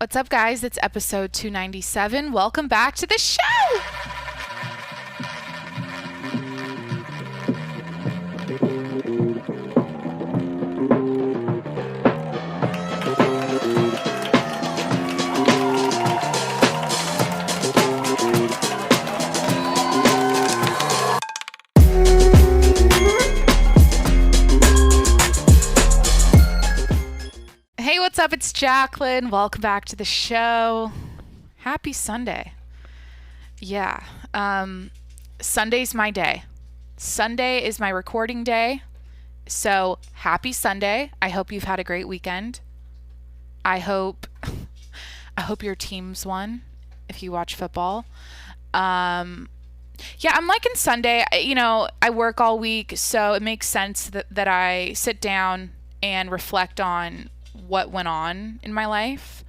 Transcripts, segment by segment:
What's up, guys? It's episode 297. Welcome back to the show! Hey, what's up? It's Jacqueline. Welcome back to the show. Happy Sunday. Yeah. Sunday's my day. Sunday is my recording day. So happy Sunday. I hope you've had a great weekend. I hope your teams won if you watch football. Yeah, I'm liking Sunday. I work all week, so it makes sense that I sit down and reflect on what went on in my life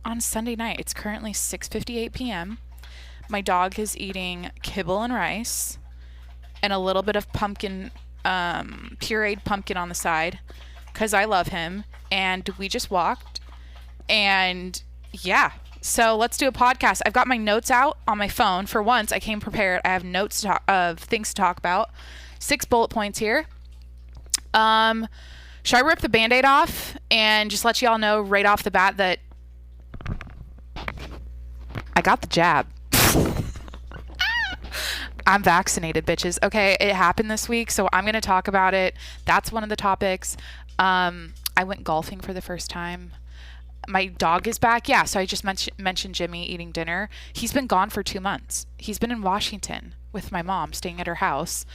on Sunday night. It's currently 6:58 p.m. My dog is eating kibble and rice and a little bit of pumpkin, pureed pumpkin on the side because I love him. And we just walked. And yeah, so let's do a podcast. I've got my notes out on my phone. For once, I came prepared. I have notes of things to talk about. 6 bullet points here. Should I rip the Band-Aid off and just let y'all know right off the bat that I got the jab? I'm vaccinated, bitches. Okay, it happened this week, so I'm going to talk about it. That's one of the topics. I went golfing for the first time. My dog is back. Yeah, so I just mentioned Jimmy eating dinner. He's been gone for 2 months. He's been in Washington with my mom, staying at her house.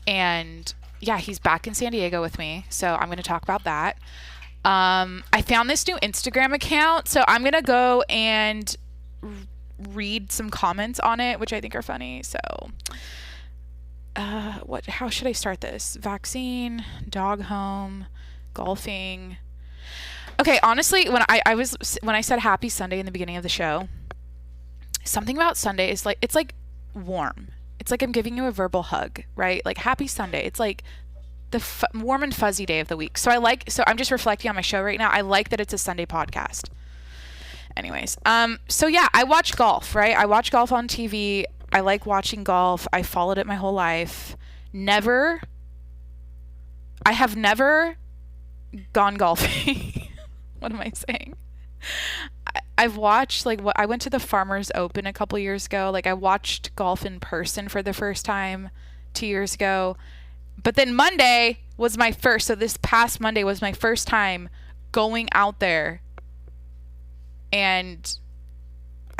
And yeah, he's back in San Diego with me, so I'm going to talk about that. I found this new Instagram account, so I'm going to go and read some comments on it, which I think are funny. So, how should I start this? Vaccine, dog home, golfing. Okay, honestly, when I said happy Sunday in the beginning of the show, something about Sunday is like, it's like warm. It's like I'm giving you a verbal hug, right? Like happy Sunday. It's like the warm and fuzzy day of the week. So I'm just reflecting on my show right now. I like that it's a Sunday podcast. Anyways, so yeah, I watch golf, right? I watch golf on TV. I like watching golf. I followed it my whole life. I have never gone golfing. What am I saying? I've watched, I went to the Farmers Open a couple years ago. Like, I watched golf in person for the first time 2 years ago. But then Monday was my first. So this past Monday was my first time going out there. And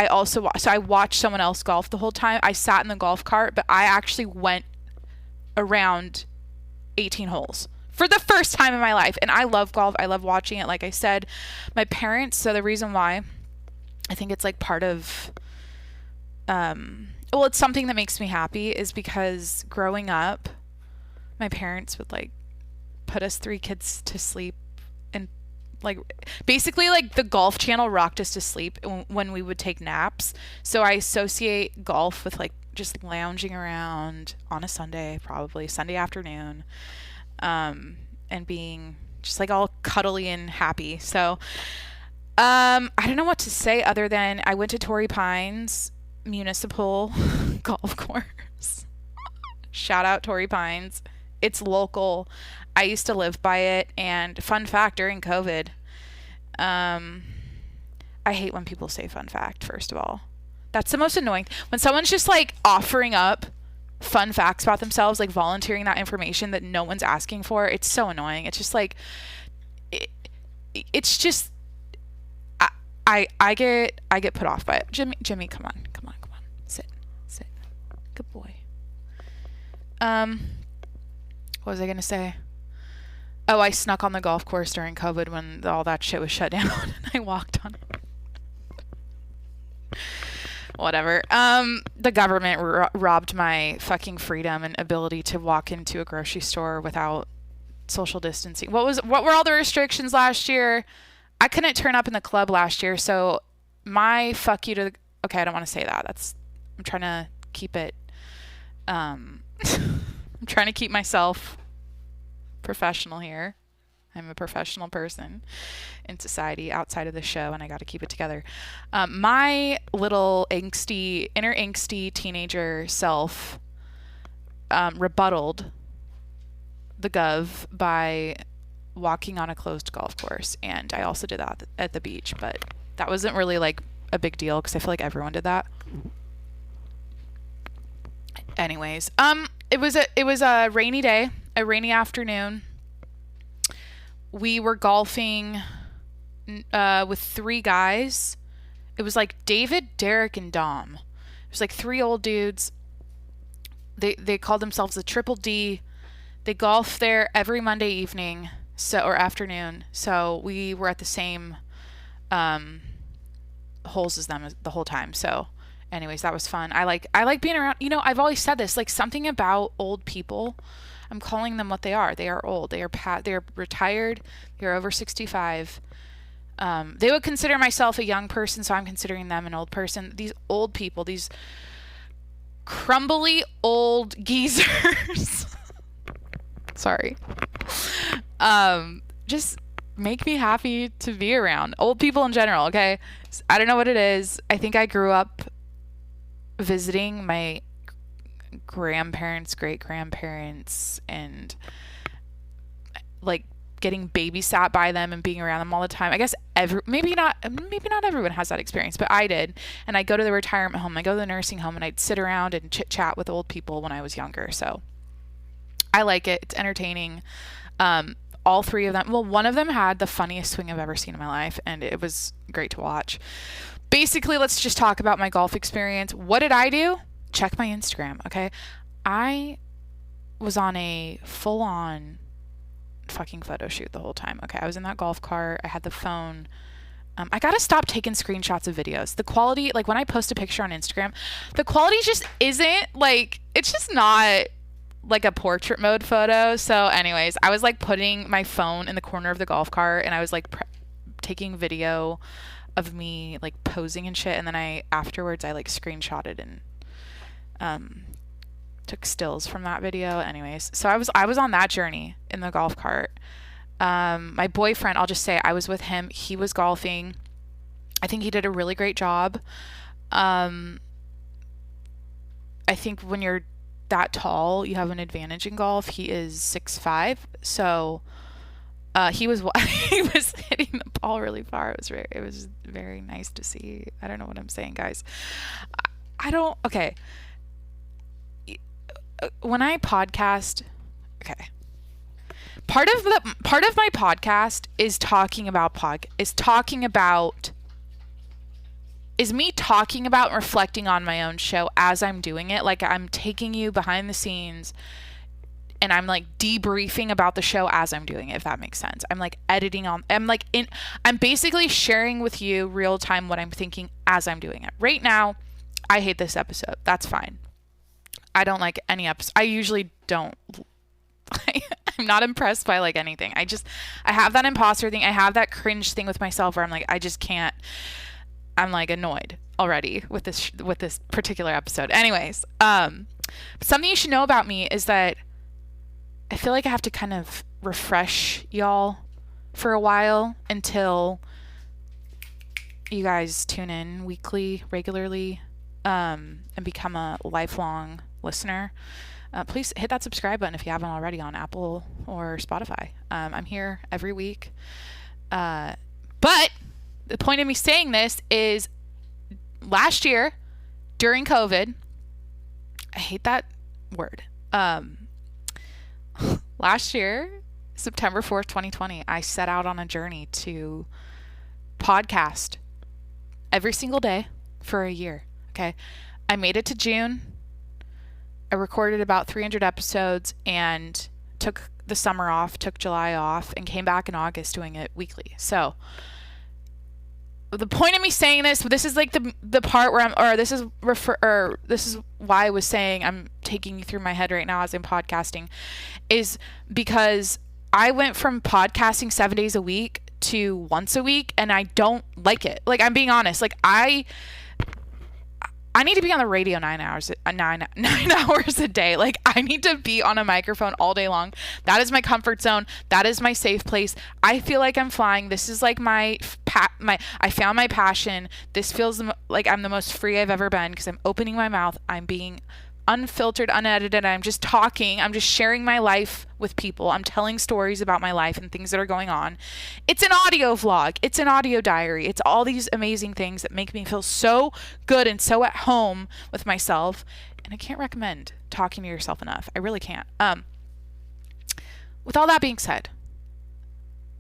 I watched someone else golf the whole time. I sat in the golf cart, but I actually went around 18 holes for the first time in my life. And I love golf. I love watching it. Like I said, my parents, so the reason why I think it's like part of, it's something that makes me happy is because growing up, my parents would like put us 3 kids to sleep and like basically like the Golf Channel rocked us to sleep when we would take naps. So I associate golf with like just lounging around on a Sunday, probably Sunday afternoon, and being just like all cuddly and happy. So I don't know what to say other than I went to Torrey Pines Municipal Golf Course. Shout out Torrey Pines. It's local. I used to live by it. And fun fact, during COVID, I hate when people say fun fact, first of all. That's the most annoying. When someone's just like offering up fun facts about themselves, like volunteering that information that no one's asking for, it's so annoying. It's just like, it's just, I get put off by it. Jimmy, come on. Sit. Good boy. What was I going to say? Oh, I snuck on the golf course during COVID when all that shit was shut down and I walked on it. Whatever. The government robbed my fucking freedom and ability to walk into a grocery store without social distancing. What were all the restrictions last year? I couldn't turn up in the club last year, so my fuck you to okay, I don't want to say that. I'm trying to keep it I'm trying to keep myself professional here. I'm a professional person in society outside of the show, and I got to keep it together. My little inner angsty teenager self rebutted the gov by walking on a closed golf course, and I also did that at the beach, but that wasn't really like a big deal because I feel like everyone did that. Anyways, it was a rainy day, a rainy afternoon. We were golfing with 3 guys. It was like David, Derek, and Dom. It was like 3 old dudes. They called themselves the Triple D. They golf there every Monday evening, or afternoon. So we were at the same holes as them the whole time. So anyways, that was fun. I like being around, I've always said this, like something about old people. I'm calling them what they are. They are old. They're retired. They're over 65. They would consider myself a young person, so I'm considering them an old person. These old people, these crumbly old geezers. Sorry. Just make me happy to be around old people in general. Okay. I don't know what it is. I think I grew up visiting my grandparents, great grandparents, and like getting babysat by them and being around them all the time. I guess maybe not everyone has that experience, but I did. And I'd go to the retirement home, I'd go to the nursing home, and I'd sit around and chit chat with old people when I was younger. So I like it. It's entertaining. All 3 of them. Well, one of them had the funniest swing I've ever seen in my life, and it was great to watch. Basically, let's just talk about my golf experience. What did I do? Check my Instagram, okay? I was on a full-on fucking photo shoot the whole time, okay? I was in that golf cart. I had the phone. I gotta stop taking screenshots of videos. The quality, like when I post a picture on Instagram, the quality just isn't, like, it's just not like a portrait mode photo. So anyways, I was like putting my phone in the corner of the golf cart, and I was like taking video of me like posing and shit, and then afterwards I like screenshotted and took stills from that video. Anyways, so I was on that journey in the golf cart. My boyfriend, I'll just say I was with him. He was golfing. I think he did a really great job. I think when you're that tall, you have an advantage in golf. He is 6'5", so he was hitting the ball really far. It was very nice to see. I don't know what I'm saying, guys. Okay. When I podcast, okay. Part of my podcast is me talking about and reflecting on my own show as I'm doing it. Like I'm taking you behind the scenes and I'm like debriefing about the show as I'm doing it, if that makes sense. I'm like I'm basically sharing with you real time what I'm thinking as I'm doing it. Right now, I hate this episode. That's fine. I don't like any episode. I usually don't. I'm not impressed by like anything. I have that imposter thing. I have that cringe thing with myself where I'm like, I just can't. I'm like annoyed already with this particular episode. Anyways, something you should know about me is that I feel like I have to kind of refresh y'all for a while until you guys tune in regularly, and become a lifelong listener. Please hit that subscribe button if you haven't already on Apple or Spotify. I'm here every week. But the point of me saying this is last year during COVID, I hate that word. Last year, September 4th, 2020, I set out on a journey to podcast every single day for a year. Okay. I made it to June. I recorded about 300 episodes and took the summer off, took July off, and came back in August doing it weekly. So the point of me saying this is like the part where this is why I was saying I'm taking you through my head right now as I'm podcasting, is because I went from podcasting 7 days a week to once a week, and I don't like it. Like, I'm being honest. Like, I need to be on the radio 9 hours a day. Like, I need to be on a microphone all day long. That is my comfort zone. That is my safe place. I feel like I'm flying. This is like I found my passion. This feels like I'm the most free I've ever been because I'm opening my mouth. I'm being unfiltered, unedited. I'm just talking. I'm just sharing my life with people. I'm telling stories about my life and things that are going on. It's an audio vlog. It's an audio diary. It's all these amazing things that make me feel so good and so at home with myself. And I can't recommend talking to yourself enough. I really can't. With all that being said,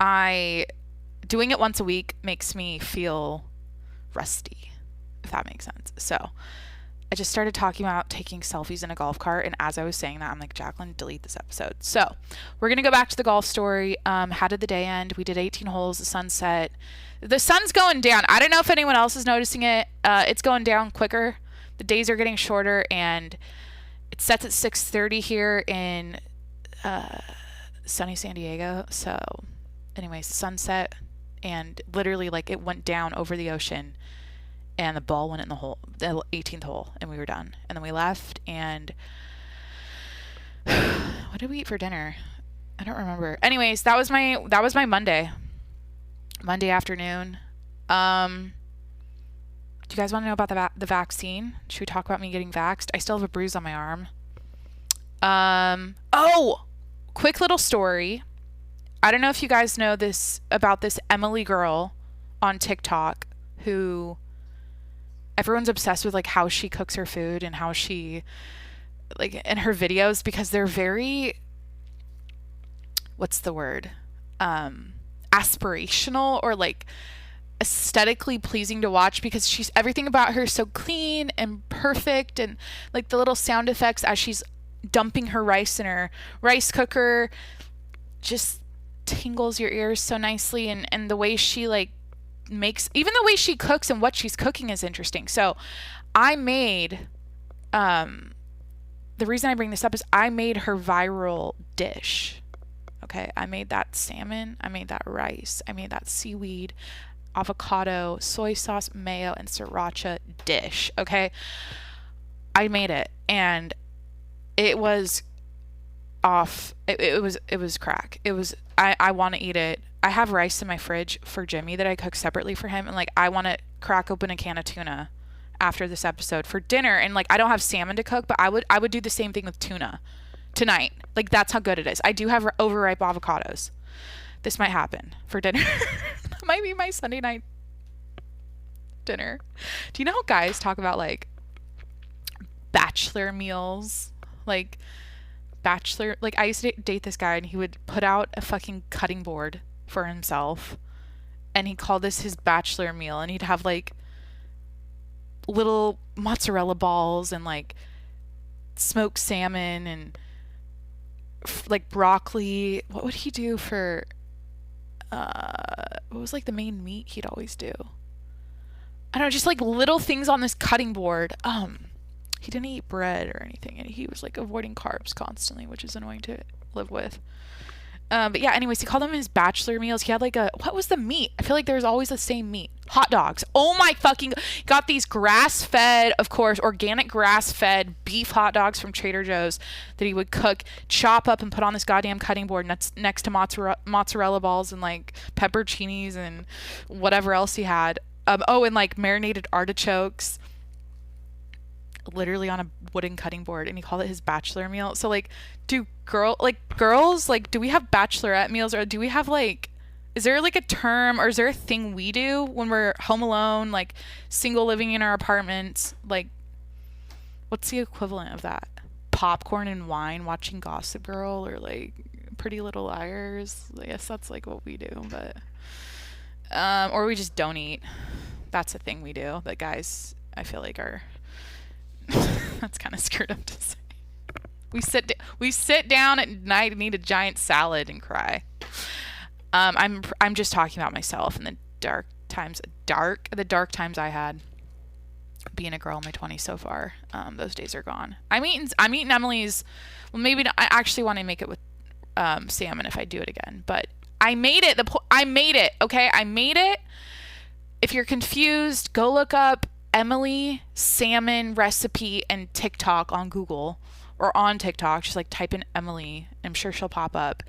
doing it once a week makes me feel rusty, if that makes sense. So I just started talking about taking selfies in a golf cart, and as I was saying that, I'm like, Jacqueline, delete this episode. So we're going to go back to the golf story. How did the day end? We did 18 holes, the sun set. The sun's going down. I don't know if anyone else is noticing it. It's going down quicker. The days are getting shorter, and it sets at 6:30 here in sunny San Diego. So anyways, the sun set, and literally like it went down over the ocean. And the ball went in the hole, the 18th hole, and we were done. And then we left, and what did we eat for dinner? I don't remember. Anyways, that was my Monday afternoon. Do you guys want to know about the vaccine? Should we talk about me getting vaxxed? I still have a bruise on my arm. Quick little story. I don't know if you guys know about this Emily girl on TikTok who everyone's obsessed with, like, how she cooks her food and how she, like, in her videos, because they're very, what's the word? Aspirational, or like aesthetically pleasing to watch, because everything about her is so clean and perfect, and like the little sound effects as she's dumping her rice in her rice cooker just tingles your ears so nicely, and the way she like makes, even the way she cooks and what she's cooking is interesting. So I made the reason I bring this up is I made her viral dish. Okay, I made that salmon, I made that rice, I made that seaweed, avocado, soy sauce, mayo, and sriracha dish. Okay, I made it, and it was off. It was crack. It was. I want to eat it. I have rice in my fridge for Jimmy that I cook separately for him, and like I want to crack open a can of tuna after this episode for dinner. And like I don't have salmon to cook, but I would do the same thing with tuna tonight. Like that's how good it is. I do have overripe avocados. This might happen for dinner. That might be my Sunday night dinner. Do you know how guys talk about like bachelor meals? Like I used to date this guy, and he would put out a fucking cutting board for himself, and he called this his bachelor meal, and he'd have like little mozzarella balls and like smoked salmon and like broccoli. What would he do for what was like the main meat he'd always do? I don't know, just like little things on this cutting board. He didn't eat bread or anything, and he was like avoiding carbs constantly, which is annoying to live with. But yeah, anyways, he called them his bachelor meals. He had like what was the meat? I feel like there's always the same meat. Hot dogs. Oh my fucking, got these grass-fed, of course, organic grass-fed beef hot dogs from Trader Joe's that he would cook, chop up, and put on this goddamn cutting board next to mozzarella balls and like pepperoncinis and whatever else he had. And like marinated artichokes, literally on a wooden cutting board, and he called it his bachelor meal. So like, do girls, do we have bachelorette meals, or do we have like, is there like a term, or is there a thing we do when we're home alone, like single living in our apartments? Like, what's the equivalent of that? Popcorn and wine, watching Gossip Girl, or like Pretty Little Liars. I guess that's like what we do, but or we just don't eat. That's a thing we do that guys, I feel like, are that's kind of screwed up to say. We sit down at night and eat a giant salad and cry. I'm just talking about myself and the dark times I had being a girl in my 20s so far. Those days are gone. I'm eating Emily's. Well, maybe not, I actually want to make it with salmon if I do it again. But I made it. I made it. Okay, I made it. If you're confused, go look up Emily salmon recipe and TikTok on Google or on TikTok. Just like type in Emily. I'm sure she'll pop up.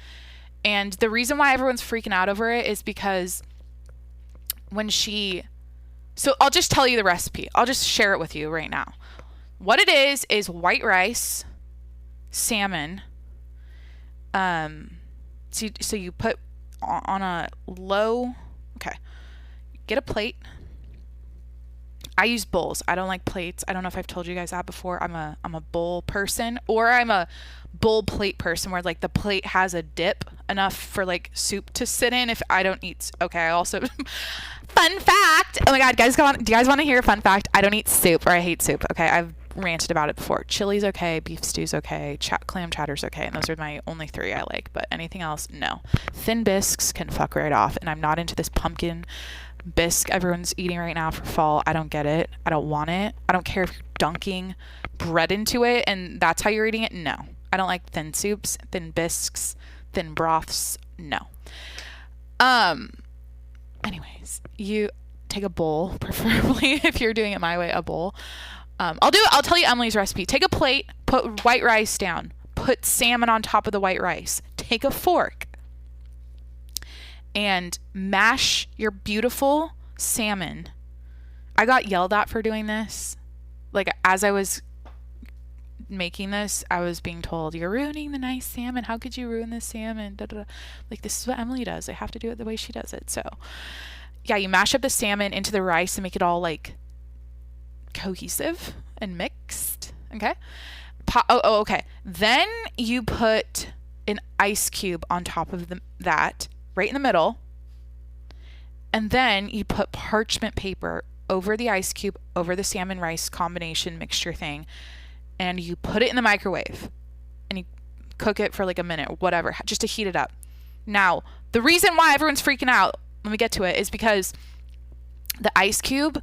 And the reason why everyone's freaking out over it is because so I'll just tell you the recipe. I'll just share it with you right now. What it is white rice, salmon. So you put on a low, okay, get a plate. I use bowls. I don't like plates. I don't know if I've told you guys that before. I'm a bowl person, or I'm a bowl plate person where like the plate has a dip enough for like soup to sit in if I don't eat. Okay, I also fun fact. Oh my god, guys, do you guys want to hear a fun fact? I don't eat soup, or I hate soup. Okay, I've ranted about it before. Chili's okay, beef stew's okay, clam chowder's okay, and those are my only 3 I like, but anything else, no. Thin bisques can fuck right off, and I'm not into this pumpkin bisque everyone's eating right now for fall. I don't get it. I don't want it. I don't care if you're dunking bread into it and that's how you're eating it. No. I don't like thin soups, thin bisques, thin broths. No. Anyways, you take a bowl, preferably if you're doing it my way, a bowl. I'll tell you Emily's recipe. Take a plate, put white rice down, put salmon on top of the white rice. Take a fork and mash your beautiful salmon. I got yelled at for doing this. Like, as I was making this, I was being told, you're ruining the nice salmon. How could you ruin this salmon? Da, da, da. Like, this is what Emily does. I have to do it the way she does it. So, yeah, you mash up the salmon into the rice and make it all, like, cohesive and mixed. Okay? Okay. Then you put an ice cube on top of that, right in the middle. And then you put parchment paper over the ice cube, over the salmon rice combination mixture thing, and you put it in the microwave and you cook it for like a minute, whatever, just to heat it up. Now, the reason why everyone's freaking out, let me get to it, is because the ice cube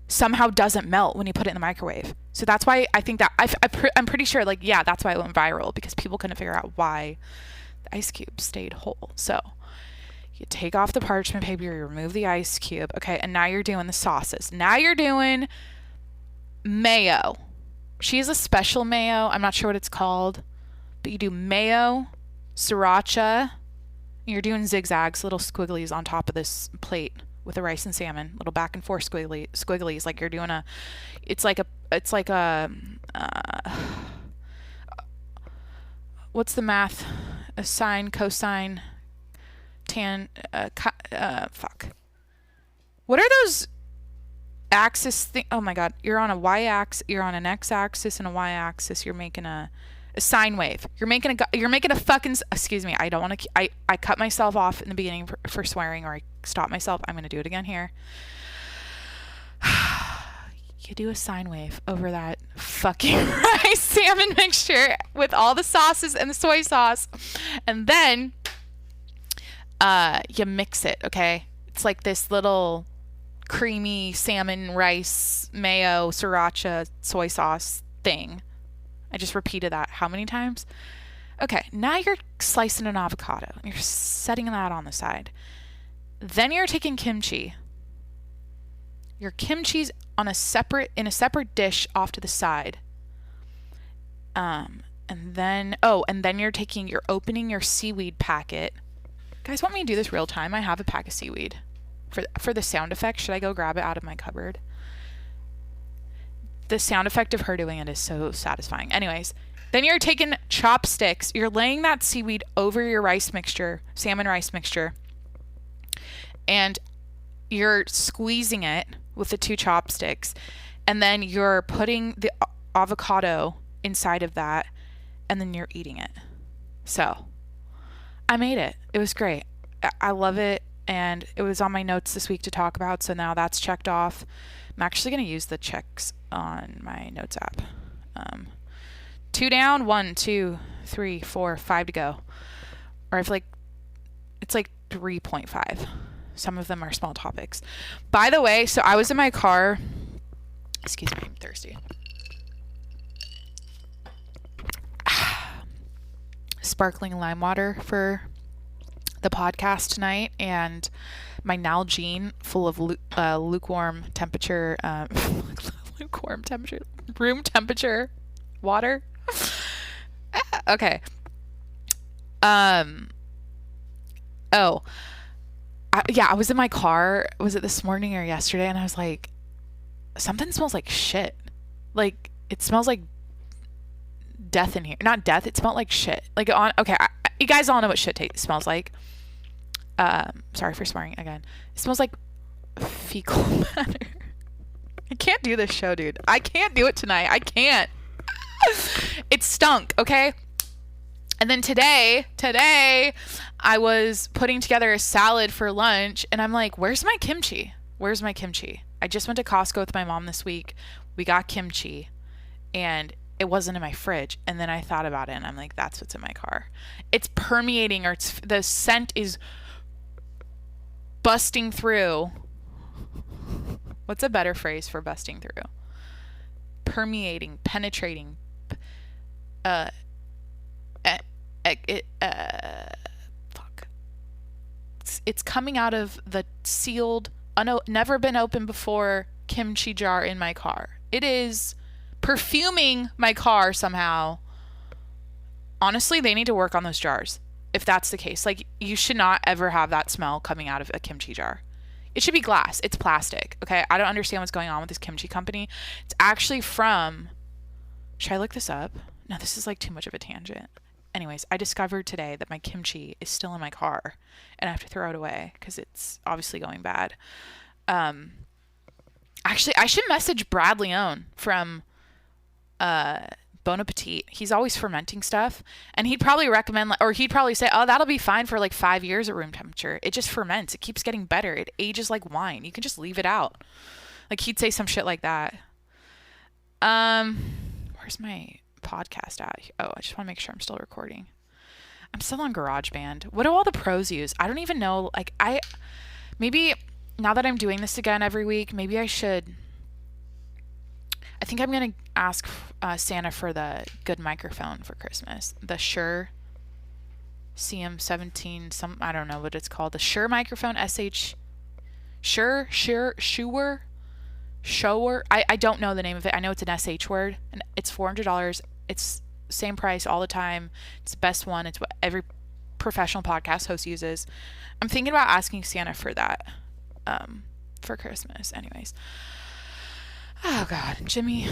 somehow doesn't melt when you put it in the microwave. So that's why I think that I'm pretty sure, like, yeah, that's why it went viral, because people couldn't figure out why the ice cube stayed whole. So you take off the parchment paper, you remove the ice cube. Okay, and now you're doing the sauces. Now you're doing mayo. She has a special mayo. I'm not sure what it's called, but you do mayo, sriracha. You're doing zigzags, little squigglies on top of this plate with the rice and salmon, little back and forth squigglies, like you're doing it's like a what's the math? A sine, cosine, tan, fuck. What are those axis thing? Oh my god, you're on a y-axis, you're on an x-axis and a y-axis. You're making a sine wave. You're making a fucking, excuse me, I don't want to, I cut myself off in the beginning for swearing, or I stopped myself. I'm going to do it again here. You do a sine wave over that fucking rice salmon mixture with all the sauces and the soy sauce. And then you mix it, okay? It's like this little creamy salmon, rice, mayo, sriracha, soy sauce thing. I just repeated that how many times? Okay, now you're slicing an avocado. You're setting that on the side. Then you're taking kimchi. Your kimchi's in a separate dish off to the side. And then you're opening your seaweed packet. Guys, want me to do this real time? I have a pack of seaweed. For the sound effect, should I go grab it out of my cupboard? The sound effect of her doing it is so satisfying. Anyways, then you're taking chopsticks. You're laying that seaweed over your rice mixture, salmon rice mixture, and you're squeezing it with the 2 chopsticks, and then you're putting the avocado inside of that, and then you're eating it. So, I made it. It was great. I love it, and it was on my notes this week to talk about, so now that's checked off. I'm actually going to use the checks on my notes app. 2 down, 1, 2, 3, 4, 5 to go. Or it's like 3.5. Some of them are small topics. By the way, so I was in my car. Excuse me, I'm thirsty. Sparkling lime water for the podcast tonight, and my Nalgene full of lukewarm temperature, room temperature water. Okay. Oh, I was in my car. Was it this morning or yesterday? And I was like, something smells like shit. Like, it smells like death in here. Not death. It smelled like shit. Like, you guys all know what shit smells like. Sorry for swearing again. It smells like fecal matter. I can't do this show, dude. I can't do it tonight. I can't. It stunk, okay? And then today, I was putting together a salad for lunch, and I'm like, where's my kimchi? Where's my kimchi? I just went to Costco with my mom this week. We got kimchi, and it wasn't in my fridge. And then I thought about it, and I'm like, that's what's in my car. It's permeating, or the scent is busting through. What's a better phrase for busting through? Permeating, penetrating, fuck. It's coming out of the sealed, never been opened before kimchi jar in my car. It is perfuming my car somehow. Honestly, they need to work on those jars. If that's the case, like, you should not ever have that smell coming out of a kimchi jar. It should be glass. It's plastic. Okay. I don't understand what's going on with this kimchi company. It's actually from, should I look this up? No, this is like too much of a tangent. Anyways, I discovered today that my kimchi is still in my car and I have to throw it away because it's obviously going bad. Actually, I should message Brad Leone from Bon Appetit. He's always fermenting stuff, and he'd probably recommend, or he'd probably say, oh, that'll be fine for like 5 years at room temperature. It just ferments. It keeps getting better. It ages like wine. You can just leave it out. Like, he'd say some shit like that. Where's my podcast at? Oh, I just want to make sure I'm still recording. I'm still on GarageBand. What do all the pros use? I don't even know. Like, maybe now that I'm doing this again every week, maybe I think I'm going to ask Santa for the good microphone for Christmas. The Shure CM17, I don't know what it's called. The Shure microphone, Shure. I don't know the name of it. I know it's an SH word, and it's $400. It's same price all the time. It's the best one. It's what every professional podcast host uses. I'm thinking about asking Santa for that for Christmas. Anyways. Oh God, Jimmy,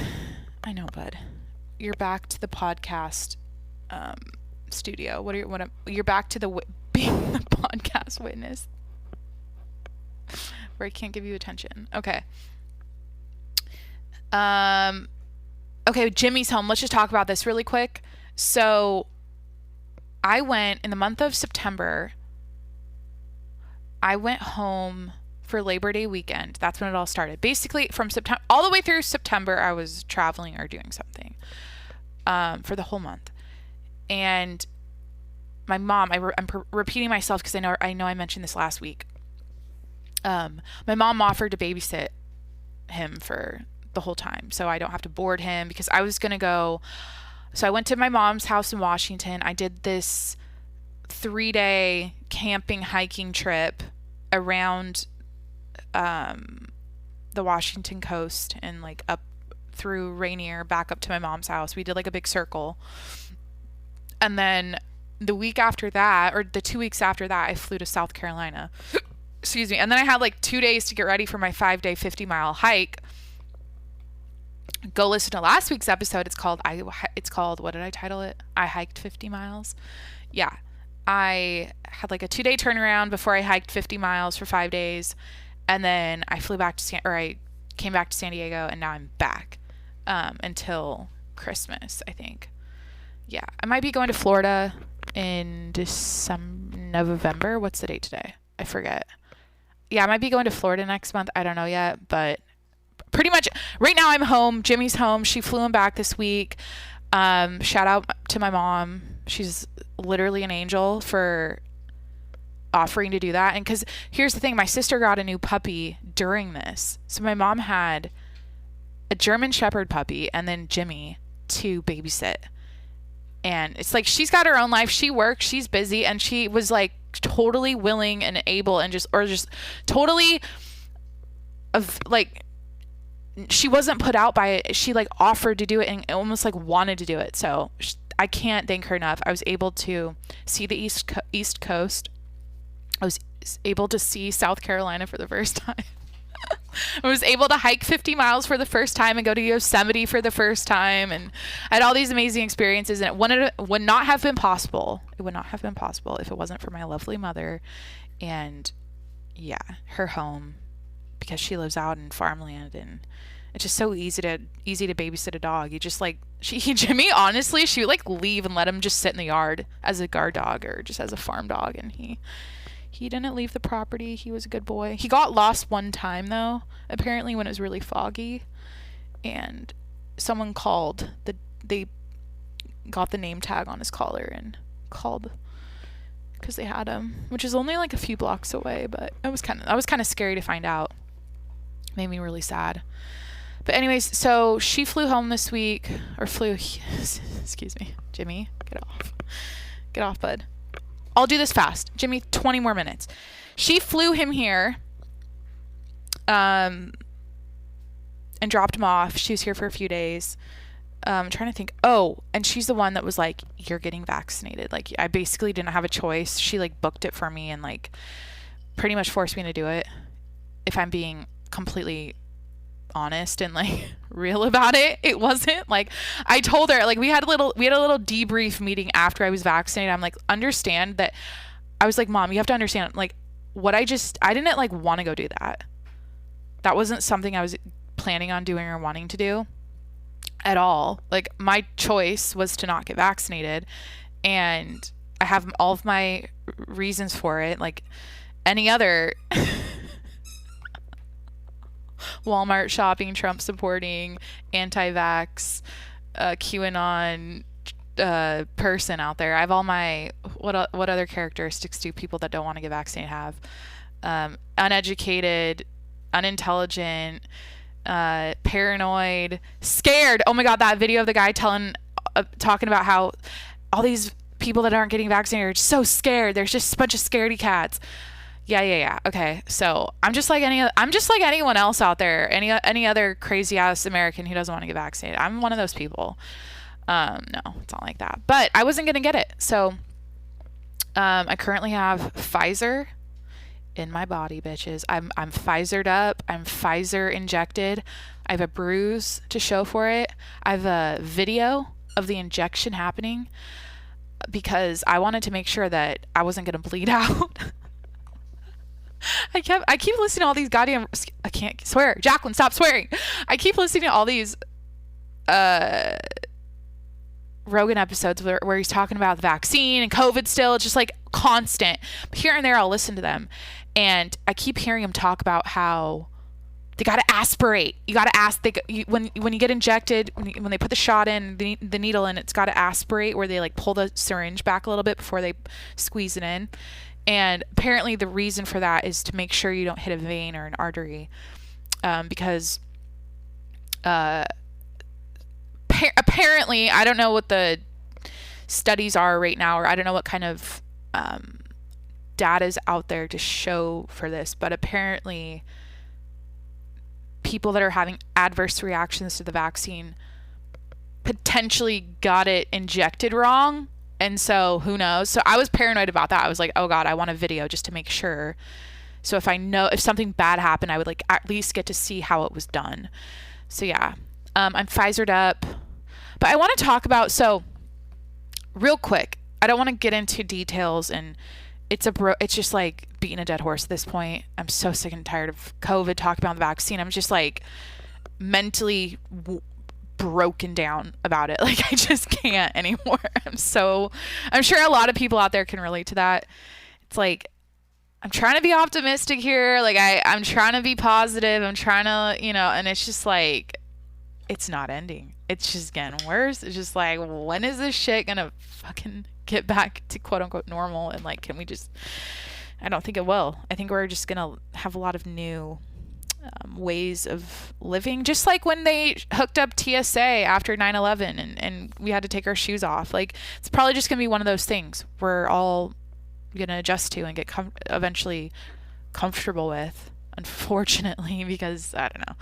I know, bud. You're back to the podcast studio. You're back to being the podcast witness, where I can't give you attention. Okay. Okay, Jimmy's home. Let's just talk about this really quick. So, I went in the month of September. I went home for Labor Day weekend. That's when it all started. Basically, from September all the way through September, I was traveling or doing something for the whole month. And my mom, I'm repeating myself because I know I mentioned this last week. My mom offered to babysit him for the whole time, so I don't have to board him, because I was gonna go. So I went to my mom's house in Washington. I did this 3-day camping hiking trip around the Washington coast and like up through Rainier back up to my mom's house. We did like a big circle. And then the week after that, or the 2 weeks after that, I flew to South Carolina. Excuse me. And then I had like 2 days to get ready for my 5-day 50-mile hike. Go listen to last week's episode. It's called, what did I title it? I hiked 50 miles. Yeah. I had like a 2-day turnaround before I hiked 50 miles for 5 days. And then I I came back to San Diego, and now I'm back until Christmas, I think. Yeah. I might be going to Florida in November. What's the date today? I forget. Yeah, I might be going to Florida next month. I don't know yet, but pretty much right now I'm home. Jimmy's home. She flew him back this week. Shout out to my mom. She's literally an angel for offering to do that. And because here's the thing, my sister got a new puppy during this. So my mom had a German Shepherd puppy and then Jimmy to babysit. And it's like, she's got her own life. She works, she's busy. And she was like totally willing and able and just totally of like, she wasn't put out by it. She like offered to do it and almost like wanted to do it. So I can't thank her enough. I was able to see the East Coast. I was able to see South Carolina for the first time. I was able to hike 50 miles for the first time and go to Yosemite for the first time. And I had all these amazing experiences, and it would not have been possible. It would not have been possible if it wasn't for my lovely mother and, yeah, her home, because she lives out in farmland, and it's just so easy to babysit a dog. You just like, Jimmy, honestly, she would like leave and let him just sit in the yard as a guard dog or just as a farm dog, and he didn't leave the property. He was a good boy. He got lost one time, though, apparently when it was really foggy. And someone called. They got the name tag on his collar and called because they had him, which is only like a few blocks away. But I was kind of scary to find out. Made me really sad. But anyways, so she flew home this week. Excuse me. Jimmy, get off. Get off, bud. I'll do this fast. Jimmy, 20 more minutes. She flew him here and dropped him off. She was here for a few days. I'm trying to think. Oh, and she's the one that was like, you're getting vaccinated. Like, I basically didn't have a choice. She like booked it for me and like pretty much forced me to do it, if I'm being completely honest and like real about it. It wasn't like, I told her, like, we had a little debrief meeting after I was vaccinated. I'm like, understand that. I was like, Mom, you have to understand, like, I didn't like want to go do that. That wasn't something I was planning on doing or wanting to do at all. Like, my choice was to not get vaccinated, and I have all of my reasons for it. Like any other Walmart shopping, Trump supporting, anti-vax, QAnon person out there. I have all my, what other characteristics do people that don't want to get vaccinated have? Uneducated, unintelligent, paranoid, scared. Oh my God, that video of the guy talking about how all these people that aren't getting vaccinated are so scared. There's just a bunch of scaredy cats. Yeah. Okay. So I'm just like anyone else out there, any other crazy ass American who doesn't want to get vaccinated. I'm one of those people. No, it's not like that. But I wasn't gonna get it. So I currently have Pfizer in my body, bitches. I'm Pfizered up. I'm Pfizer injected. I have a bruise to show for it. I have a video of the injection happening because I wanted to make sure that I wasn't gonna bleed out. I keep listening to all these goddamn, I can't swear. Jacqueline, stop swearing. I keep listening to all these Rogan episodes where he's talking about the vaccine and COVID still. It's just like constant. But here and there I'll listen to them. And I keep hearing him talk about how they got to aspirate. You got to when you get injected, when they put the shot in, the needle in, it's got to aspirate, where they like pull the syringe back a little bit before they squeeze it in. And apparently the reason for that is to make sure you don't hit a vein or an artery, because apparently, I don't know what the studies are right now, or I don't know what kind of data is out there to show for this, but apparently people that are having adverse reactions to the vaccine potentially got it injected wrong. And so who knows? So I was paranoid about that. I was like, oh God, I want a video just to make sure. So if something bad happened, I would like at least get to see how it was done. So yeah, I'm Pfizered up, but I want to talk about, so real quick, I don't want to get into details, and it's just like beating a dead horse at this point. I'm so sick and tired of COVID, talking about the vaccine. I'm just like mentally broken down about it. Like, I just can't anymore. I'm sure a lot of people out there can relate to that. It's like, I'm trying to be optimistic here. Like, I'm trying to be positive. I'm trying to, and it's just like, it's not ending. It's just getting worse. It's just like, when is this shit gonna fucking get back to quote unquote normal? And like, I don't think it will. I think we're just gonna have a lot of new ways of living, just like when they hooked up TSA after 9/11 and we had to take our shoes off. Like, it's probably just gonna be one of those things. We're all going to adjust to and get eventually comfortable with, unfortunately, because I don't know.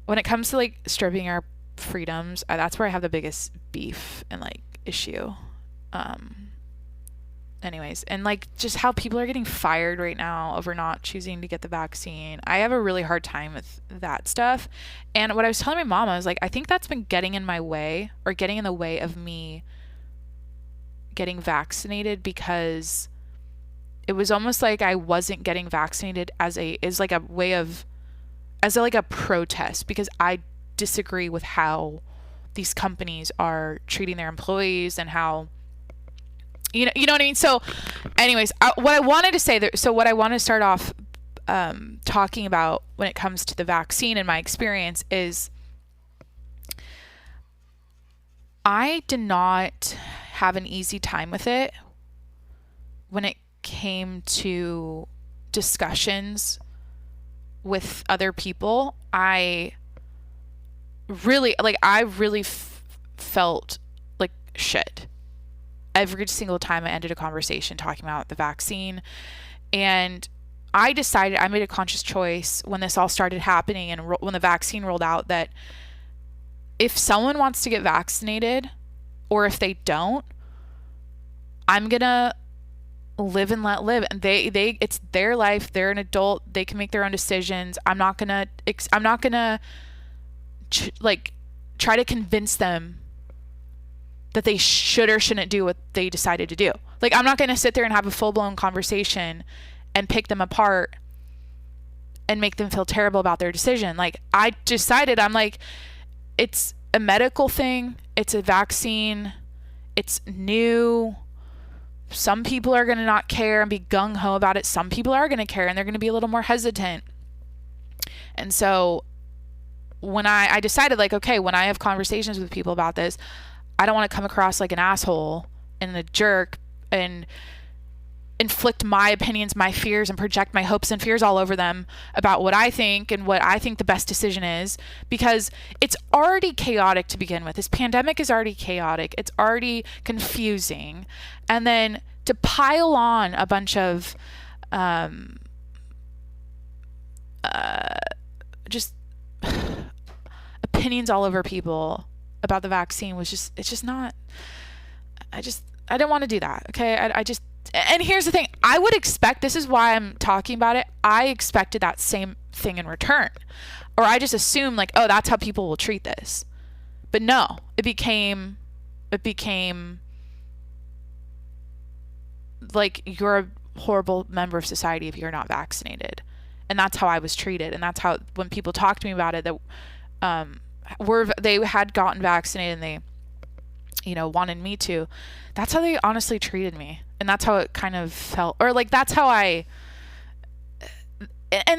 When it comes to like stripping our freedoms, that's where I have the biggest beef and like issue. Anyways, and like just how people are getting fired right now over not choosing to get the vaccine. I have a really hard time with that stuff. And what I was telling my mom, I was like, I think that's been getting in my way, or getting in the way of me getting vaccinated, because it was almost like I wasn't getting vaccinated as a protest, because I disagree with how these companies are treating their employees and how you know what I mean. So anyways, what I wanted to say there, so what I want to start off talking about when it comes to the vaccine and my experience is, I did not have an easy time with it when it came to discussions with other people. I really felt like shit every single time I ended a conversation talking about the vaccine. And I decided, I made a conscious choice when this all started happening and when the vaccine rolled out, that if someone wants to get vaccinated, or if they don't, I'm gonna live and let live. And they it's their life. They're an adult. They can make their own decisions. I'm not gonna try to convince them that they should or shouldn't do what they decided to do. Like, I'm not gonna sit there and have a full-blown conversation and pick them apart and make them feel terrible about their decision. Like, I decided, I'm like, it's a medical thing. It's a vaccine. It's new. Some people are going to not care and be gung-ho about it. Some people are going to care and they're going to be a little more hesitant. And so when I decided, like, okay, when I have conversations with people about this, I don't want to come across like an asshole and a jerk and inflict my opinions, my fears, and project my hopes and fears all over them about what I think and what I think the best decision is, because it's already chaotic to begin with. This pandemic is already chaotic. It's already confusing. And then to pile on a bunch of just opinions all over people about the vaccine was just, it's just not, I didn't want to do that. Okay. And here's the thing, I would expect, this is why I'm talking about it, I expected that same thing in return. Or I just assumed, like, oh, that's how people will treat this. But no, it became like, you're a horrible member of society if you're not vaccinated. And that's how I was treated. And that's how, when people talked to me about it, that they had gotten vaccinated and they, wanted me to, that's how they honestly treated me. And that's how it kind of felt, or like, that's how and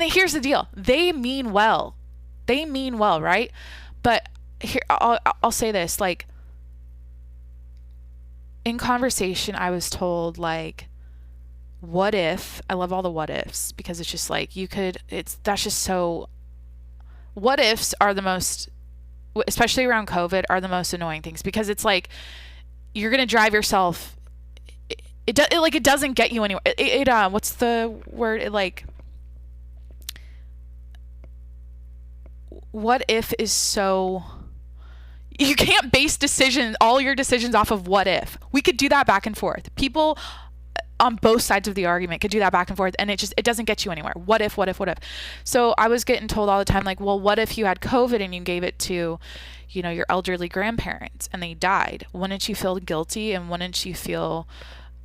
here's the deal. They mean well, right? But here, I'll say this, like, in conversation, I was told, like, what if, I love all the what ifs, because it's just like, that's just so, what ifs are the most, especially around COVID, are the most annoying things, because it's like, you're going to drive yourself, it doesn't get you anywhere. What's the word? What if is so, you can't base all your decisions off of what if. We could do that back and forth. People on both sides of the argument could do that back and forth, and it doesn't get you anywhere. What if? So I was getting told all the time, like, well, what if you had COVID and you gave it to, your elderly grandparents and they died? Wouldn't you feel guilty, and wouldn't you feel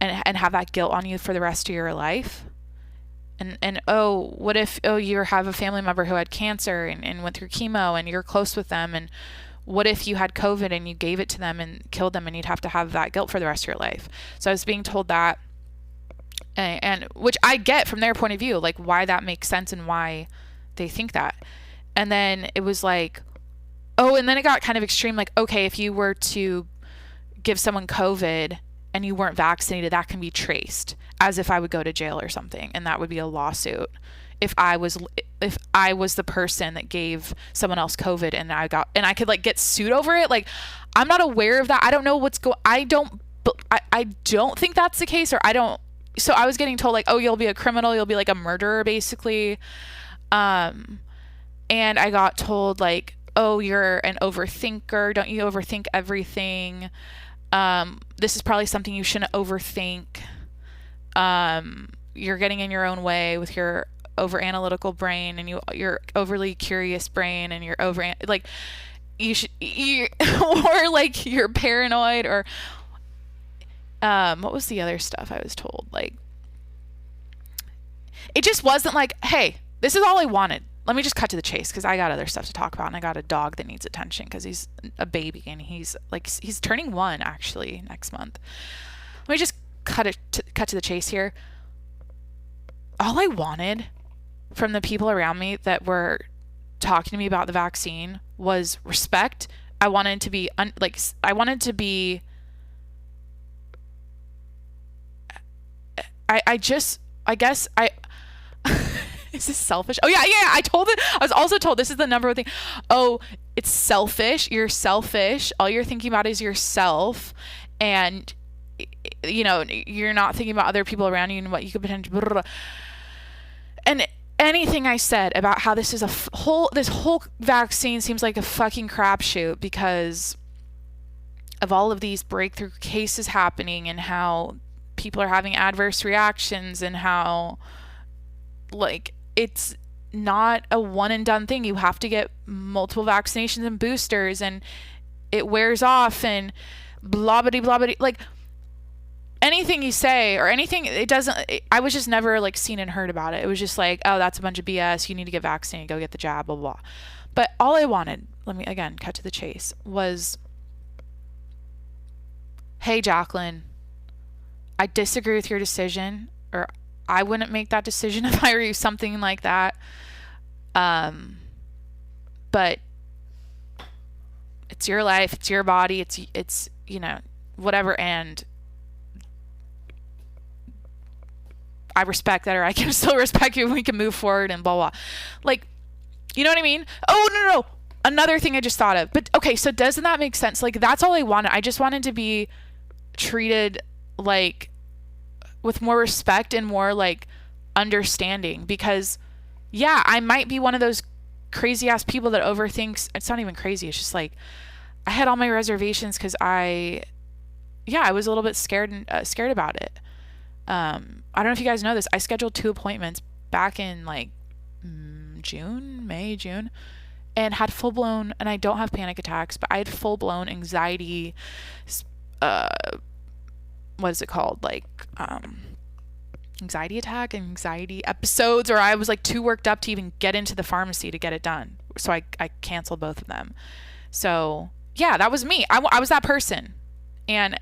and have that guilt on you for the rest of your life? And what if you have a family member who had cancer and went through chemo and you're close with them, and what if you had COVID and you gave it to them and killed them, and you'd have to have that guilt for the rest of your life? So I was being told that, and which I get from their point of view, like, why that makes sense and why they think that. And then it was like, and then it got kind of extreme, like, okay, if you were to give someone COVID and you weren't vaccinated, that can be traced, as if I would go to jail or something, and that would be a lawsuit if I was the person that gave someone else COVID and I could, like, get sued over it. Like, I'm not aware of that. I don't know I don't I don't think that's the case, or I don't. So I was getting told like, oh, you'll be a criminal, you'll be like a murderer, basically. And I got told like, oh, you're an overthinker. Don't you overthink everything? This is probably something you shouldn't overthink. You're getting in your own way with your over analytical brain and your overly curious brain and your like you or like you're paranoid, or what was the other stuff I was told? Like, it just wasn't like, hey, this is all I wanted. Let me just cut to the chase because I got other stuff to talk about, and I got a dog that needs attention because he's a baby and he's turning 1 actually next month. Let me just cut to the chase here. All I wanted from the people around me that were talking to me about the vaccine was respect. I wanted to be I guess is this selfish? Oh yeah. I was also told this is the number one thing. Oh, it's selfish. You're selfish. All you're thinking about is yourself, and you're not thinking about other people around you and what you could potentially. Blah, blah, blah. And anything I said about how this is this whole vaccine seems like a fucking crapshoot because of all of these breakthrough cases happening and how people are having adverse reactions and how like it's not a one and done thing. You have to get multiple vaccinations and boosters and it wears off and blah blah blah blah. Like anything you say or anything, I was just never like seen and heard about it. It was just like, oh, that's a bunch of BS. You need to get vaccinated, go get the jab, blah, blah. But all I wanted, let me again cut to the chase, was, hey, Jacqueline, I disagree with your decision, or I wouldn't make that decision if I were you, something like that. But it's your life, it's your body, it's whatever, and I respect that, or I can still respect you and we can move forward and blah, blah. Like, you know what I mean? Oh, no. Another thing I just thought of. But, okay, so doesn't that make sense? Like, that's all I wanted. I just wanted to be treated, like, with more respect and more, like, understanding. Because, yeah, I might be one of those crazy-ass people that overthinks. It's not even crazy. It's just, like, I had all my reservations because I was a little bit scared about it. I don't know if you guys know this. I scheduled 2 appointments back in like June, and had full-blown, and I don't have panic attacks, but I had full-blown anxiety, what is it called? Like, anxiety episodes, or I was like too worked up to even get into the pharmacy to get it done. So I canceled both of them. So yeah, that was me. I was that person. And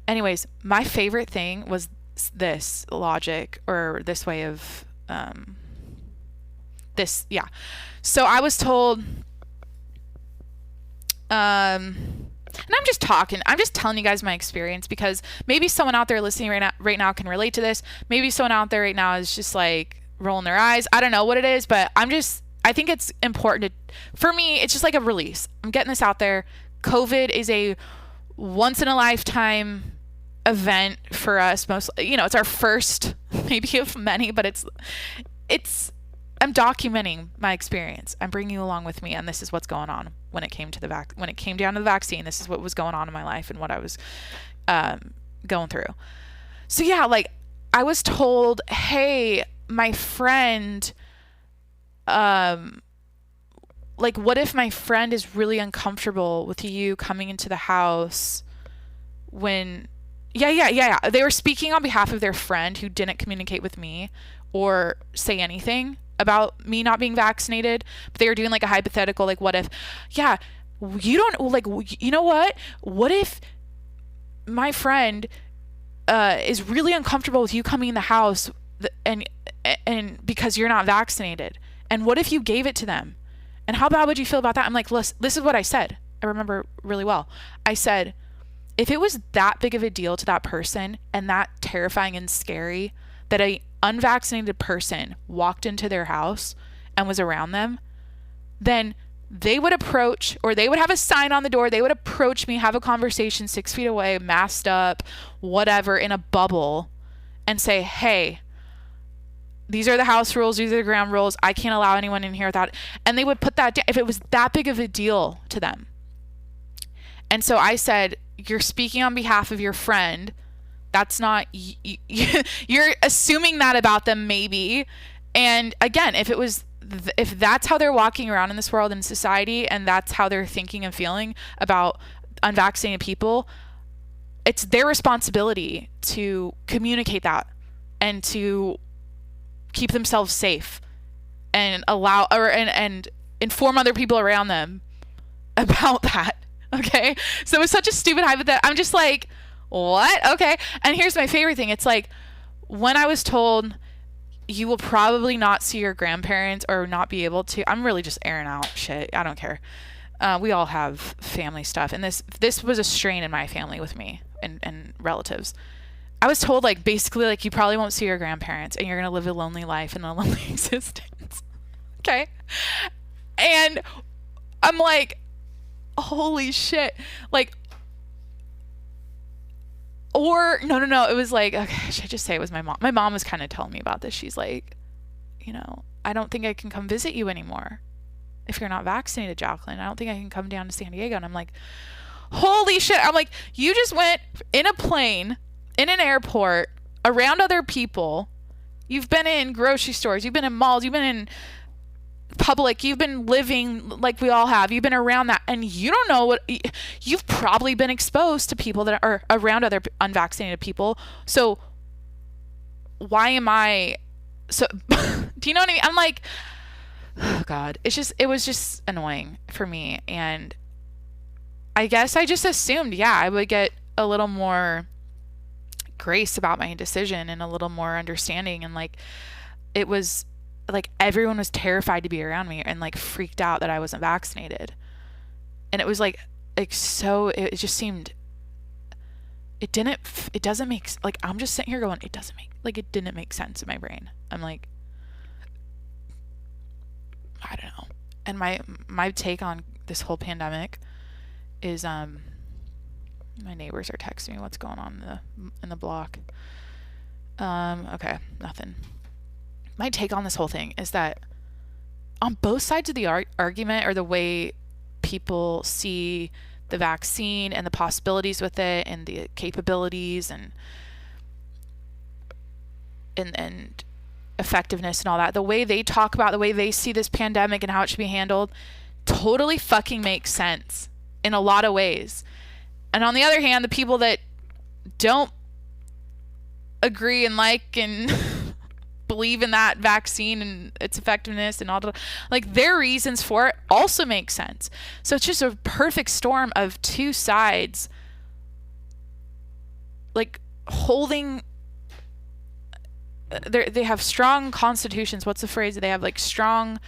anyways, my favorite thing was this logic, or this way of this. Yeah. So I was told, and I'm just telling you guys my experience, because maybe someone out there listening right now can relate to this. Maybe someone out there right now is just like rolling their eyes. I don't know what it is, but I think it's important for me, it's just like a release. I'm getting this out there. COVID is a once in a lifetime event for us. It's our first, maybe of many, but I'm documenting my experience. I'm bringing you along with me, and this is what's going on when it came down to the vaccine. This is what was going on in my life and what I was going through. So yeah, like I was told, hey, my friend, like what if my friend is really uncomfortable with you coming into the house when Yeah. They were speaking on behalf of their friend who didn't communicate with me or say anything about me not being vaccinated. But they were doing like a hypothetical, like, what if, you don't, like, you know what? What if my friend is really uncomfortable with you coming in the house and because you're not vaccinated? And what if you gave it to them? And how bad would you feel about that? I'm like, listen, this is what I said. I remember really well. I said, if it was that big of a deal to that person and that terrifying and scary that a unvaccinated person walked into their house and was around them, then they would approach, or they would have a sign on the door. They would approach me, have a conversation 6 feet away, masked up, whatever, in a bubble, and say, hey, these are the house rules. These are the ground rules. I can't allow anyone in here without, and they would put that down if it was that big of a deal to them. And so I said, you're speaking on behalf of your friend. That's not, you're assuming that about them maybe. And again, if that's how they're walking around in this world and society, and that's how they're thinking and feeling about unvaccinated people, it's their responsibility to communicate that and to keep themselves safe and and inform other people around them about that. Okay. So it was such a stupid hype that I'm just like, what? Okay. And here's my favorite thing. It's like, when I was told you will probably not see your grandparents or not be able to, I'm really just airing out shit. I don't care. We all have family stuff. And this was a strain in my family with me and relatives. I was told, like, basically, like, you probably won't see your grandparents and you're going to live a lonely life and a lonely existence. Okay. And I'm like, holy shit. Like, or no, it was like, okay, should I just say it was my mom? My mom was kind of telling me about this. She's like, I don't think I can come visit you anymore if you're not vaccinated, Jacqueline. I don't think I can come down to San Diego. And I'm like, holy shit. I'm like, you just went in a plane, in an airport, around other people. You've been in grocery stores. You've been in malls. You've been in public. You've been living like we all have. You've been around that, and you don't know what you've probably been exposed to people that are around other unvaccinated people. So why am I so do you know what I mean? I'm like, oh God, it was just annoying for me. And I guess I just assumed, I would get a little more grace about my decision and a little more understanding. And like, it was like everyone was terrified to be around me and like freaked out that I wasn't vaccinated. And it was like so it just seemed, it doesn't make, like, I'm just sitting here going, it didn't make sense in my brain. I'm like, I don't know. And my take on this whole pandemic is, my neighbors are texting me what's going on in the block. Okay, nothing. My take on this whole thing is that on both sides of the argument, or the way people see the vaccine and the possibilities with it and the capabilities and effectiveness and all that, the way they talk about the way they see this pandemic and how it should be handled totally fucking makes sense in a lot of ways. And on the other hand, the people that don't agree and like and believe in that vaccine and its effectiveness and all the, like, their reasons for it also make sense. So it's just a perfect storm of two sides, like, holding, they have strong constitutions. What's the phrase? They have like strong,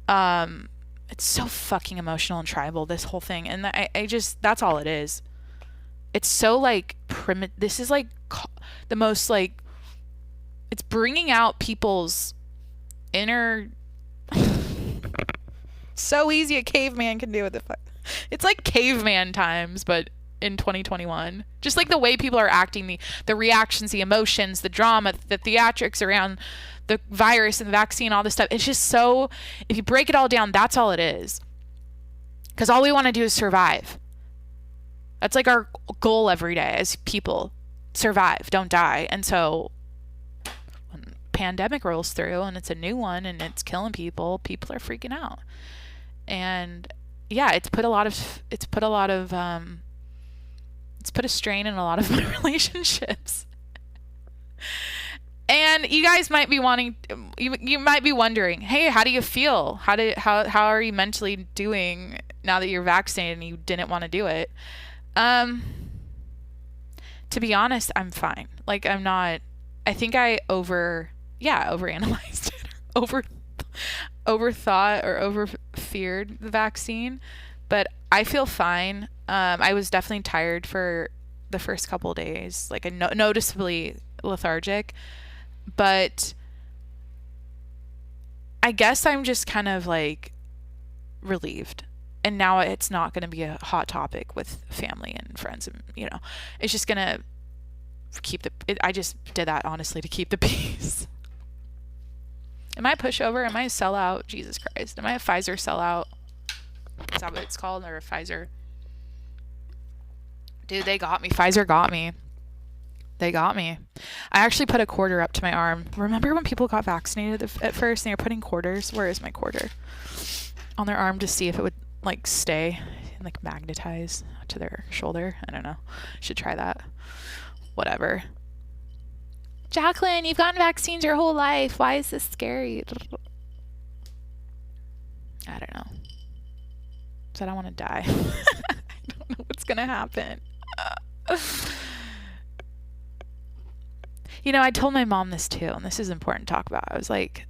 it's so fucking emotional and tribal, this whole thing. And I just, that's all it is. It's so like this is like the most like, it's bringing out people's inner, so easy a caveman can do with it. It's like caveman times, but in 2021. Just like the way people are acting, the reactions, the emotions, the drama, the theatrics around the virus and the vaccine, all this stuff. It's just so, if you break it all down, that's all it is. Because all we want to do is survive. That's like our goal every day as people. Survive, don't die. And so when pandemic rolls through and it's a new one and it's killing people, people are freaking out. And yeah, it's put a strain in a lot of my relationships. And you guys might be you might be wondering, hey, how do you feel? How are you mentally doing now that you're vaccinated and you didn't want to do it? To be honest, I'm fine. Like, I'm not, I think I overanalyzed it, overthought or over-feared the vaccine, but I feel fine. I was definitely tired for the first couple of days, like noticeably lethargic, but I guess I'm just kind of like relieved. And now it's not going to be a hot topic with family and friends, and it's just going to I just did that honestly to keep the peace. Am I a pushover? Am I a sellout? Jesus Christ. Am I a Pfizer sellout? Is that what it's called? Or a Pfizer? Dude, they got me. Pfizer got me. They got me. I actually put a quarter up to my arm. Remember when people got vaccinated at first and they were putting quarters? Where is my quarter? On their arm to see if it would like stay and like magnetize to their shoulder. I don't know. Should try that. Whatever. Jacqueline, you've gotten vaccines your whole life. Why is this scary? I don't know. Said I want to die. I don't know what's going to happen. I told my mom this too, and this is important to talk about. I was like,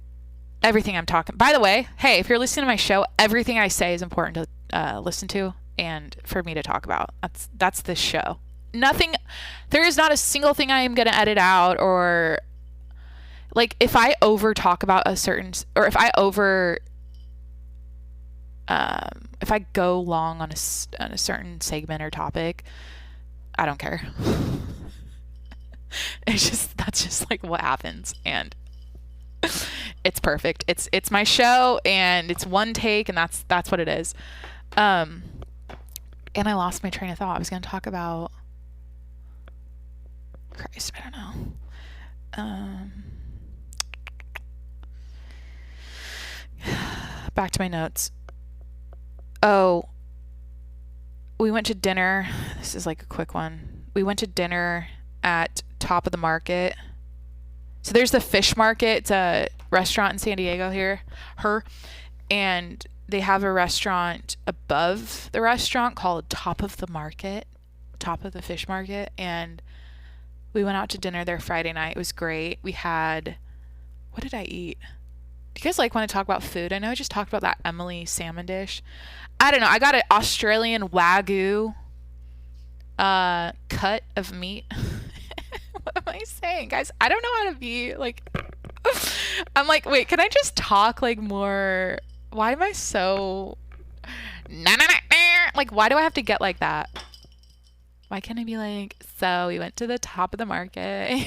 everything I'm talking... By the way, hey, if you're listening to my show, everything I say is important to listen to and for me to talk about. That's this show. Nothing... There is not a single thing I am going to edit out, or... Like, if I over talk about a certain... Or if I over... if I go long on a certain segment or topic, I don't care. That's just like what happens, and it's perfect. It's my show, and it's one take, and that's what it is. And I lost my train of thought. I was going to talk about Christ, I don't know. Back to my notes. Oh, we went to dinner. This is like a quick one. We went to dinner at Top of the Market. So there's the Fish Market. It's a restaurant in San Diego here. And they have a restaurant above the restaurant called Top of the Market. Top of the Fish Market. And we went out to dinner there Friday night. It was great. We had... What did I eat? Do you guys want to talk about food? I know I just talked about that Emily salmon dish. I don't know. I got an Australian Wagyu cut of meat. What am I saying, guys? I don't know how to be I'm like, wait, can I just talk more? Why am I so why do I have to get like that? Why can't I be so we went to the Top of the Market.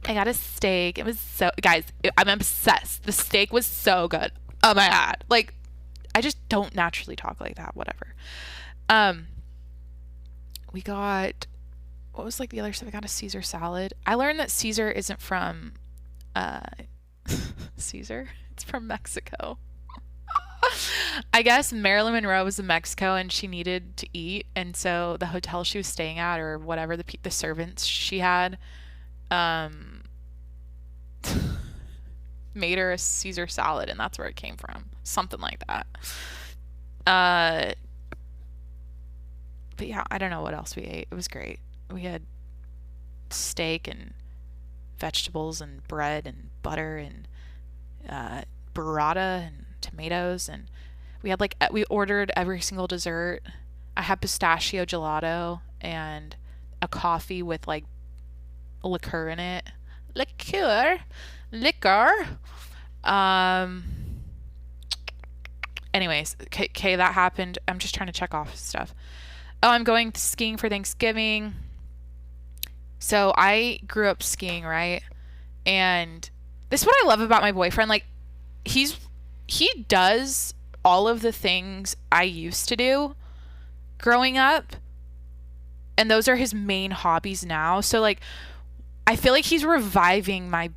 I got a steak. It was so... Guys, I'm obsessed. The steak was so good. Oh my God. I just don't naturally talk like that. Whatever. We got... What was the other stuff? I got a Caesar salad. I learned that Caesar isn't from... Caesar? It's from Mexico. I guess Marilyn Monroe was in Mexico and she needed to eat. And so the hotel she was staying at, or whatever, the servants she had... made her a Caesar salad, and that's where it came from. Something like that. But yeah, I don't know what else we ate. It was great. We had steak and vegetables and bread and butter and burrata and tomatoes, and we had we ordered every single dessert. I had pistachio gelato and a coffee with liqueur in it. Liquor. Anyways, okay, that happened. I'm just trying to check off stuff. Oh, I'm going skiing for Thanksgiving. So I grew up skiing, right? And this is what I love about my boyfriend. He does all of the things I used to do growing up, and those are his main hobbies now. So I feel like he's reviving my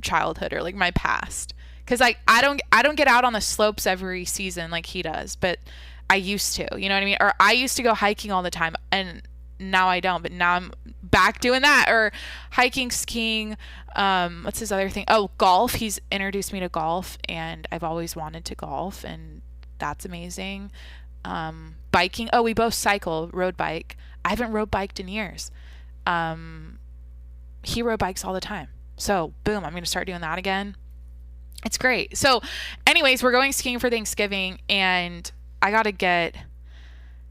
childhood, or my past, because I don't get out on the slopes every season like he does, but I used to, you know what I mean? Or I used to go hiking all the time, and now I don't, but now I'm back doing that, or hiking, skiing. What's his other thing? Oh, golf. He's introduced me to golf, and I've always wanted to golf, and that's amazing. Biking. Oh, we both cycle, road bike. I haven't road biked in years. He road bikes all the time. So boom, I'm going to start doing that again. It's great. So anyways, we're going skiing for Thanksgiving, and I got to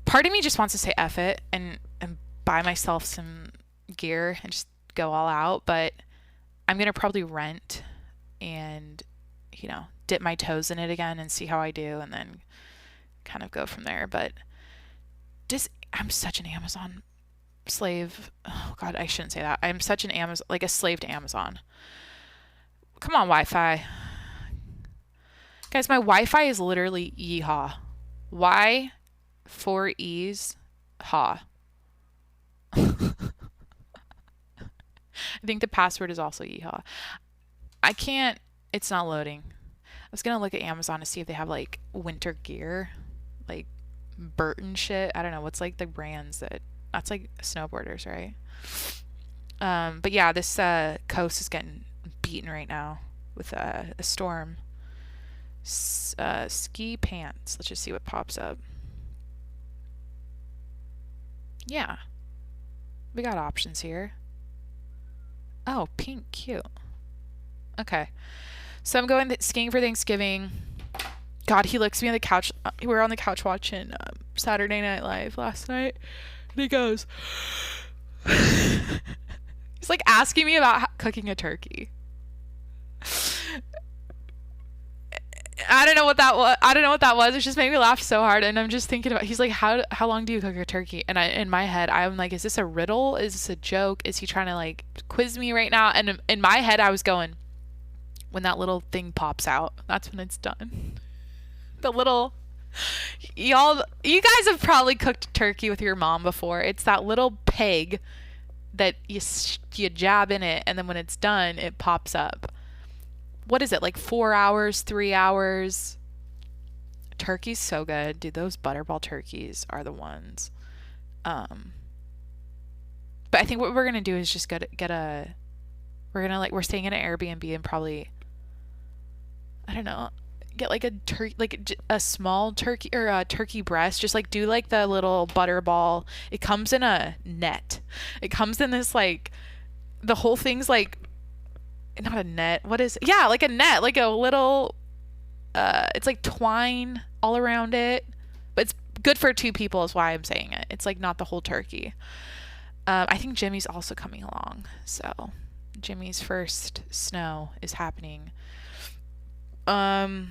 part of me just wants to say F it and buy myself some gear and just go all out. But I'm going to probably rent and, dip my toes in it again and see how I do, and then kind of go from there. But I'm such an Amazon slave. Oh God, I shouldn't say that. I'm such an a slave to Amazon. Come on, Wi-Fi. Guys, my Wi-Fi is literally yeehaw. Y, 4 E's, ha. I think the password is also yeehaw. It's not loading. I was going to look at Amazon to see if they have like winter gear, like Burton shit. I don't know. What's like the brands that's like snowboarders, right? But yeah, this coast is getting beaten right now with a storm. Ski pants. Let's just see what pops up. Yeah. We got options here. Oh, pink, cute. Okay. So I'm going skiing for Thanksgiving. God, he looks at me on the couch. We were on the couch watching Saturday Night Live last night. And he goes, he's like asking me about cooking a turkey. I don't know what that was. It just made me laugh so hard. And I'm just thinking about, he's like, how long do you cook a turkey? And in my head, I'm like, is this a riddle? Is this a joke? Is he trying to like quiz me right now? And in my head, I was going, when that little thing pops out, that's when it's done. The little, you guys have probably cooked turkey with your mom before. It's that little peg that you jab in it, and then when it's done, it pops up. What is it, like 4 hours, 3 hours? Turkey's so good. Dude, those butterball turkeys are the ones. But I think what we're going to do is just we're staying in an Airbnb and probably, I don't know, get like a small turkey or a turkey breast. Just like do like the little butterball. It comes in a net. It comes in this like, the whole thing's like, not a net. What is it? Yeah, like a net, like a little, it's like twine all around it, but it's good for 2 people is why I'm saying it. It's like not the whole turkey. I think Jimmy's also coming along. So Jimmy's first snow is happening. Other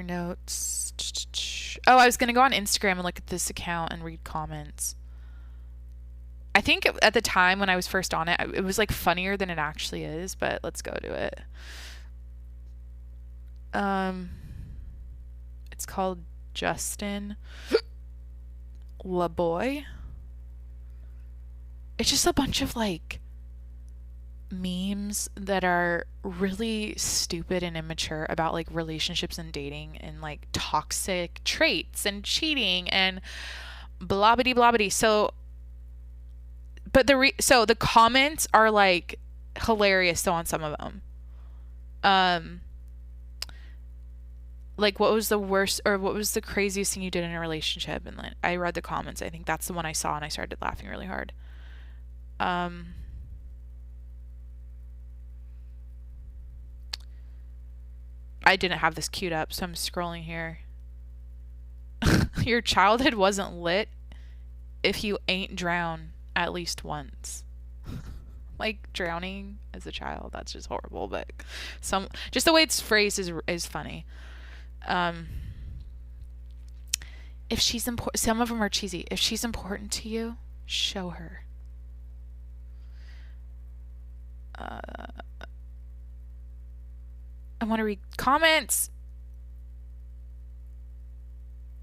notes. Oh, I was going to go on Instagram and look at this account and read comments. I think at the time when I was first on it, it was like funnier than it actually is, but let's go to it. It's called Justin LaBoy. It's just a bunch of like memes that are really stupid and immature about like relationships and dating and like toxic traits and cheating and blah bitty blah bitty. So the comments are like hilarious though on some of them. Like what was the worst or what was the craziest thing you did in a relationship? And like, I read the comments. I think that's the one I saw and I started laughing really hard. I didn't have this queued up, so I'm scrolling here. Your childhood wasn't lit if you ain't drowned at least once. Like drowning as a child, that's just horrible, but just the way it's phrased is funny. If she's important, some of them are cheesy. If she's important to you, show her. I want to read comments.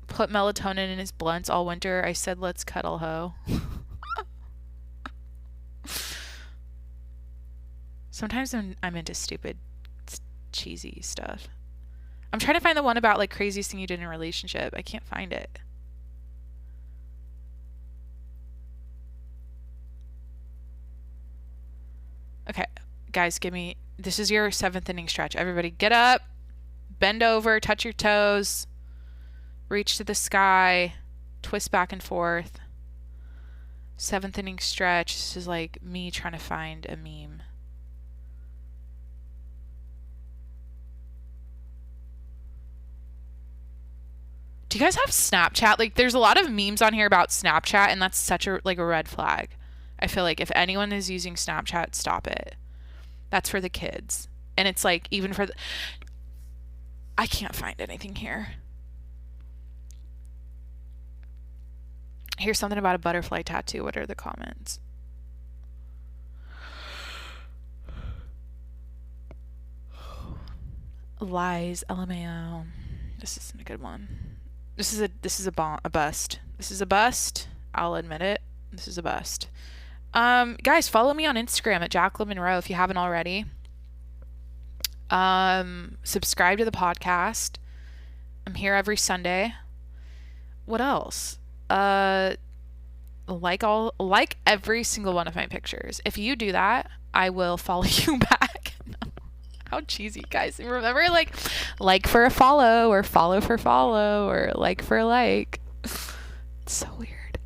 Put melatonin in his blunts all winter. I said, let's cuddle, ho. Sometimes I'm into stupid, cheesy stuff. I'm trying to find the one about like craziest thing you did in a relationship. I can't find it. Okay, guys, this is your 7th inning stretch. Everybody get up, bend over, touch your toes, reach to the sky, twist back and forth. 7th inning stretch. This is like me trying to find a meme. Do you guys have Snapchat? Like there's a lot of memes on here about Snapchat and that's such a red flag. I feel like if anyone is using Snapchat, stop it. That's for the kids. And it's like even for I can't find anything here. Here's something about a butterfly tattoo. What are the comments? Lies, LMAO. This isn't a good one. This is a bust. This is a bust. I'll admit it. This is a bust. Guys, follow me on Instagram at Jacqueline Monroe if you haven't already. Subscribe to the podcast. I'm here every Sunday. What else? Like every single one of my pictures. If you do that, I will follow you back. How cheesy, guys. Remember, like for a follow, or follow for follow, or like for like. It's so weird.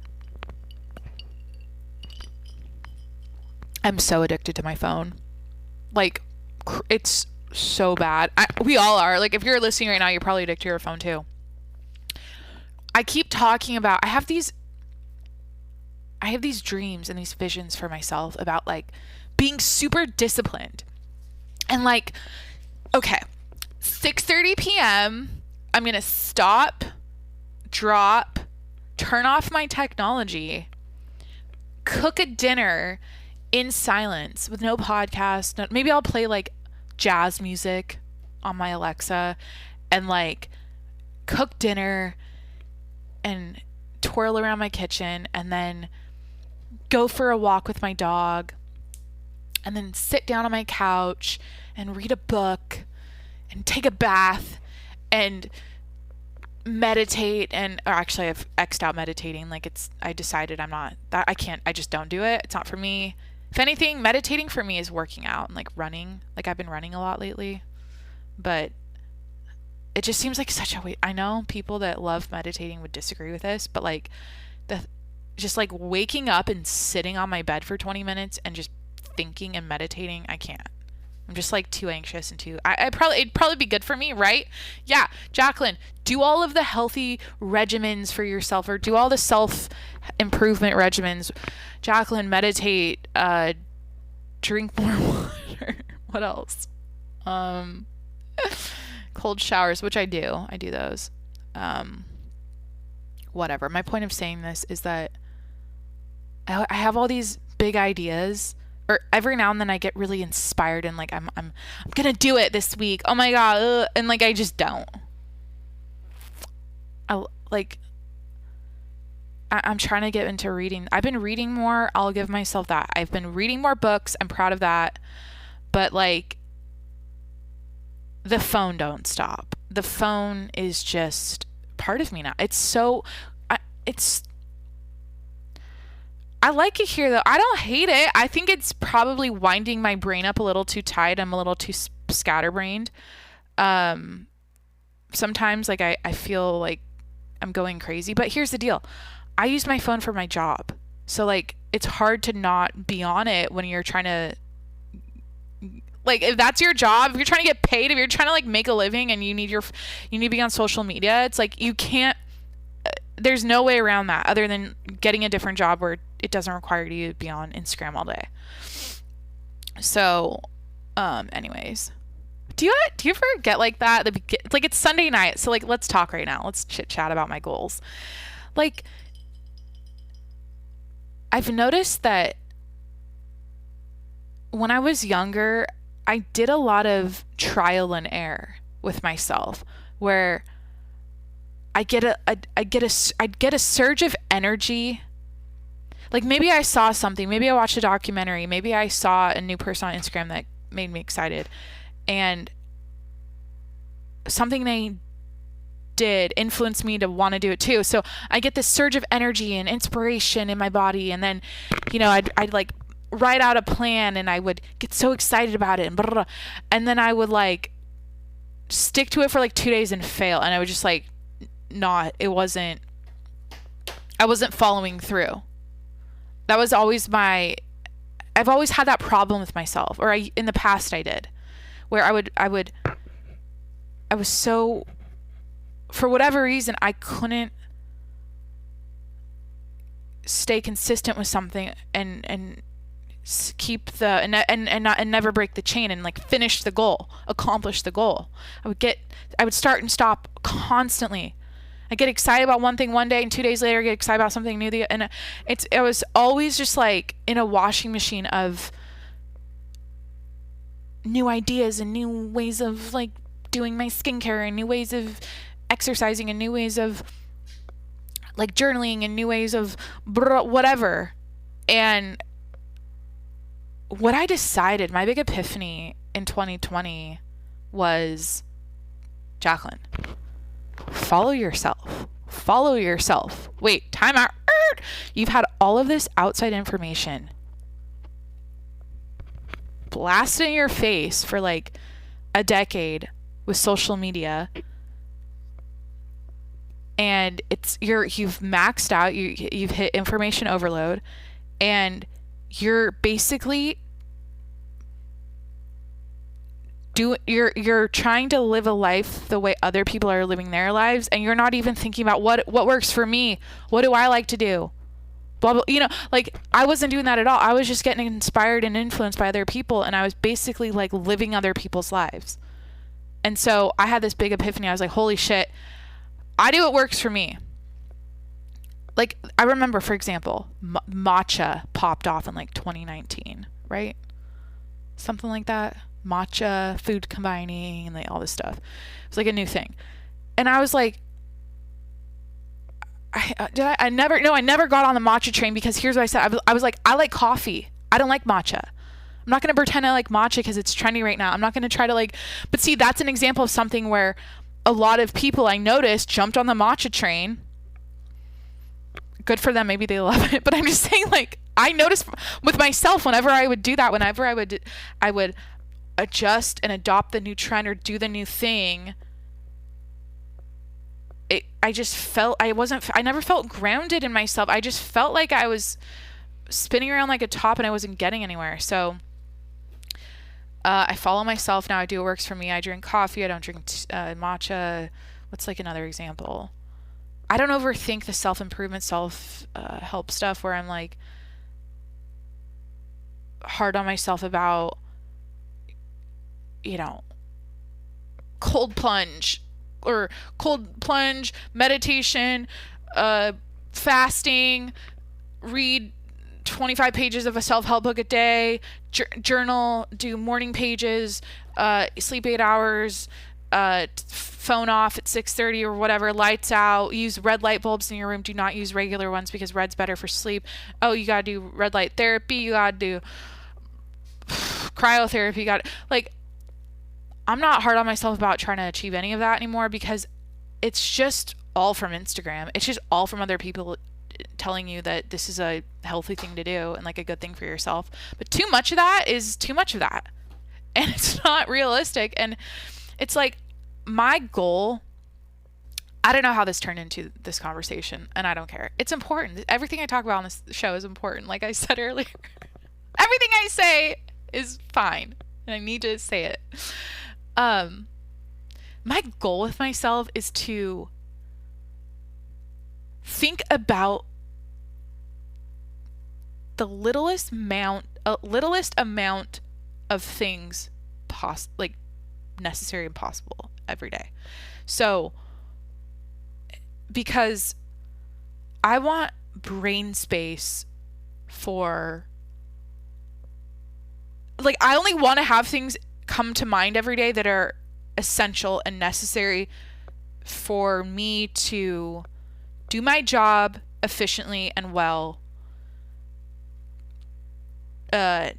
I'm so addicted to my phone. Like, it's so bad. We all are. Like, if you're listening right now, you're probably addicted to your phone too. I keep talking about, I have these dreams and these visions for myself about like being super disciplined. And like, okay, 6:30 p.m., I'm going to stop, drop, turn off my technology, cook a dinner in silence with no podcast. Maybe I'll play like jazz music on my Alexa and like cook dinner and twirl around my kitchen, and then go for a walk with my dog, and then sit down on my couch and read a book and take a bath and meditate. Or actually I've X'd out meditating. Like, I decided I just don't do it. It's not for me. If anything, meditating for me is working out and like running. Like, I've been running a lot lately, but it just seems like such a waste. I know people that love meditating would disagree with this, but like just like waking up and sitting on my bed for 20 minutes and just thinking and meditating, I can't. I'm just like too anxious and it'd probably be good for me, right? Yeah, Jacqueline, do all of the healthy regimens for yourself, or do all the self-improvement regimens. Jacqueline, meditate, drink more water. What else? Cold showers, which I do. I do those. Whatever. My point of saying this is that I have all these big ideas, or every now and then I get really inspired and like I'm gonna do it this week. Oh my god, and like I just don't. I'm trying to get into reading. I've been reading more. I'll give myself that. I've been reading more books. I'm proud of that. But like, the phone don't stop. The phone is just part of me now. I like it here though. I don't hate it. I think it's probably winding my brain up a little too tight. I'm a little too scatterbrained. Sometimes like I feel like I'm going crazy, but here's the deal. I use my phone for my job. So like, it's hard to not be on it when you're trying to, like, if that's your job, if you're trying to get paid, if you're trying to like make a living and you need to be on social media, it's like, you can't, there's no way around that other than getting a different job where it doesn't require you to be on Instagram all day. So, anyways, do you ever get like that? Like, it's Sunday night. So like, let's talk right now. Let's chit chat about my goals. Like, I've noticed that when I was younger, I did a lot of trial and error with myself, where I'd get a surge of energy. Like, maybe I saw something, maybe I watched a documentary, maybe I saw a new person on Instagram that made me excited, and something they did influenced me to want to do it too. So I get this surge of energy and inspiration in my body, and then, you know, I'd like write out a plan, and I would get so excited about it, and blah, blah, blah. And then I would like stick to it for like 2 days and fail, and I would just like I wasn't following through. That was always I've always had that problem with myself, or in the past I did, where I was so, for whatever reason, I couldn't stay consistent with something and keep the and never break the chain and like finish the goal, accomplish the goal. I would start and stop constantly. I get excited about one thing one day, and 2 days later I get excited about something new. And it was always just like in a washing machine of new ideas and new ways of like doing my skincare and new ways of exercising and new ways of like journaling and new ways of whatever. And what I decided, my big epiphany in 2020 was, Jacqueline, follow yourself. Follow yourself. Wait, time out. You've had all of this outside information blasted in your face for like a decade with social media, and you've maxed out, you've hit information overload, and you're basically you're trying to live a life the way other people are living their lives, and you're not even thinking about what works for me. What do I like to do? Blah, blah, like I wasn't doing that at all. I was just getting inspired and influenced by other people, and I was basically like living other people's lives. And so I had this big epiphany. I was like, holy shit, I do what works for me. Like, I remember, for example, matcha popped off in like 2019, right? Something like that. Matcha, food combining, and like all this stuff. It was like a new thing. And I was like, I never got on the matcha train, because here's what I said. I was like, I like coffee. I don't like matcha. I'm not going to pretend I like matcha because it's trendy right now. I'm not going to try to like, but see, that's an example of something where a lot of people I noticed jumped on the matcha train. Good for them. Maybe they love it. But I'm just saying, like, I noticed with myself, whenever I would do that, whenever I would adjust and adopt the new trend or do the new thing, I just felt, I never felt grounded in myself. I just felt like I was spinning around like a top and I wasn't getting anywhere. So I follow myself now. I do what works for me. I drink coffee. I don't drink matcha. What's like another example? I don't overthink the self-improvement, self-help stuff where I'm like hard on myself about, cold plunge meditation, fasting, read 25 pages of a self-help book a day, journal, do morning pages, sleep 8 hours, phone off at 6:30 or whatever, lights out, use red light bulbs in your room. Do not use regular ones because red's better for sleep. Oh, you gotta do red light therapy. You gotta do cryotherapy. You got, like, I'm not hard on myself about trying to achieve any of that anymore, because it's just all from Instagram. It's just all from other people telling you that this is a healthy thing to do and like a good thing for yourself. But too much of that is too much of that, and it's not realistic. And it's like, my goal, I don't know how this turned into this conversation, and I don't care. It's important. Everything I talk about on this show is important. Like I said earlier, everything I say is fine, and I need to say it. My goal with myself is to think about the littlest amount of things like necessary and possible every day. So, because I want brain space for, like, I only want to have things come to mind every day that are essential and necessary for me to do my job efficiently and well, go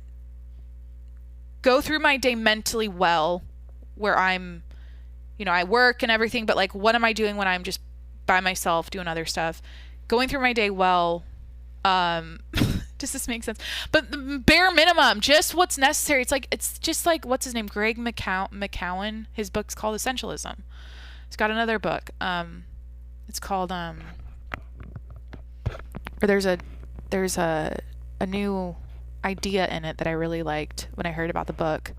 through my day mentally well, where I'm, I work and everything, but like, what am I doing when I'm just by myself doing other stuff? Going through my day well. Does this make sense? But the bare minimum, just what's necessary. It's just like, what's his name? Greg McCowan. His book's called Essentialism. He's got another book. It's called, or there's a new idea in it that I really liked when I heard about the book.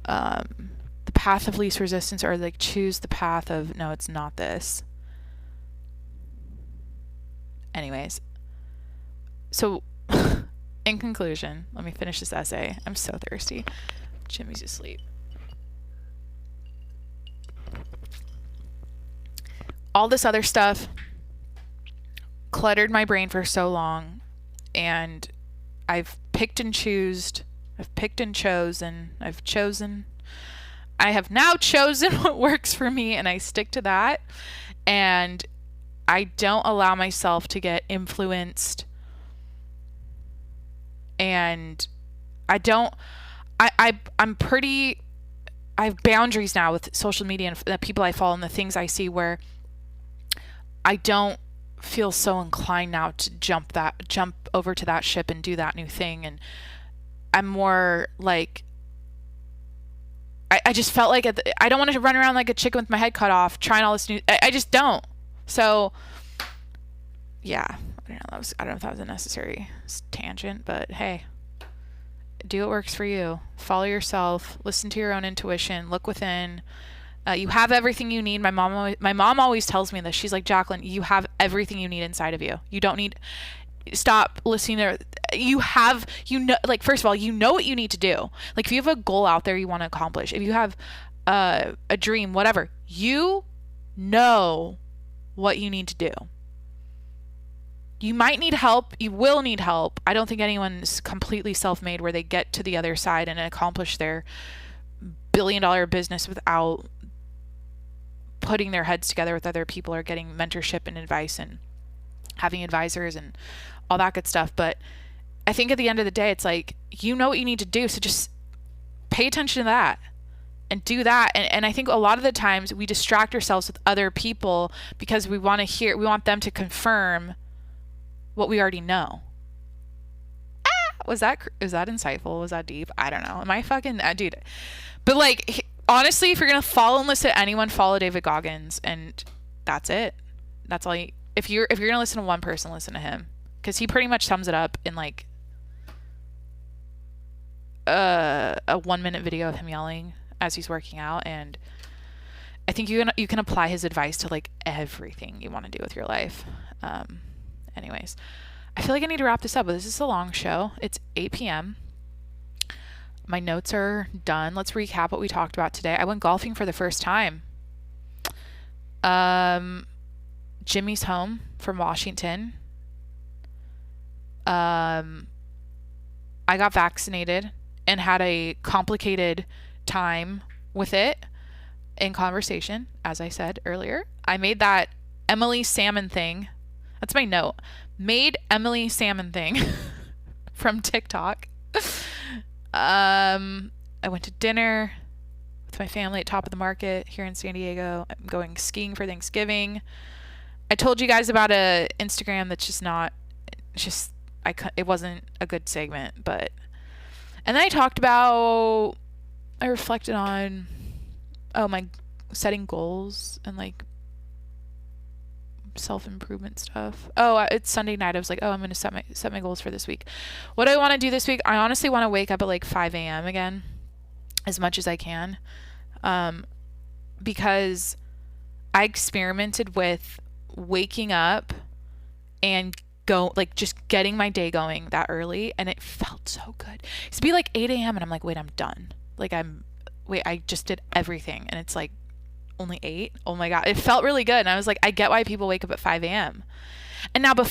The path of least resistance, or like choose the path of, no, it's not this. Anyways, so In conclusion, let me finish this essay. I'm so thirsty. Jimmy's asleep. All this other stuff cluttered my brain for so long, and I've picked and chosen. I have now chosen what works for me, and I stick to that. And I don't allow myself to get influenced. And I have boundaries now with social media and the people I follow and the things I see, where I don't feel so inclined now to jump over to that ship and do that new thing. And I'm more like, I just felt like I don't want to run around like a chicken with my head cut off trying all this new. I just don't. So yeah, I don't know if that was a necessary tangent, but hey, do what works for you. Follow yourself. Listen to your own intuition. Look within. You have everything you need. My mom always tells me this. She's like, Jacqueline, you have everything you need inside of you. You don't need. Stop listening to. Like, first of all, you know what you need to do. Like, if you have a goal out there you want to accomplish, if you have a dream, whatever, you know what you need to do. You might need help. You will need help. I don't think anyone's completely self-made where they get to the other side and accomplish their billion-dollar business without putting their heads together with other people or getting mentorship and advice and having advisors and all that good stuff. But I think at the end of the day, it's like, you know what you need to do. So just pay attention to that and do that. And I think a lot of the times we distract ourselves with other people because we want them to confirm what we already know. Was that insightful? Was that deep? I don't know. Am I fucking dude? But like, honestly, if you're gonna follow and listen to anyone, follow David Goggins, and that's it. That's all. If you're gonna listen to one person, listen to him, because he pretty much sums it up in like a 1-minute video of him yelling as he's working out. And I think you can apply his advice to like everything you want to do with your life. Anyways, I feel like I need to wrap this up, but this is a long show. It's 8 p.m. My notes are done. Let's recap what we talked about today. I went golfing for the first time. Jimmy's home from Washington. I got vaccinated and had a complicated time with it in conversation, as I said earlier. I made that Emily Salmon thing. That's my note. Made Emily Salmon thing from TikTok. I went to dinner with my family at Top of the Market here in San Diego. I'm going skiing for Thanksgiving. I told you guys about a Instagram that's it wasn't a good segment, but, and then I reflected on, my setting goals and like self-improvement stuff. It's Sunday night. I was like, I'm going to set my goals for this week. What do I want to do this week? I honestly want to wake up at like 5 a.m. again, as much as I can. Because I experimented with waking up and just getting my day going that early, and it felt so good. It used to be like 8 a.m. and I'm like, wait, I'm done. I just did everything, and it's like only 8. Oh my God. It felt really good. And I was like, I get why people wake up at 5 a.m. And now so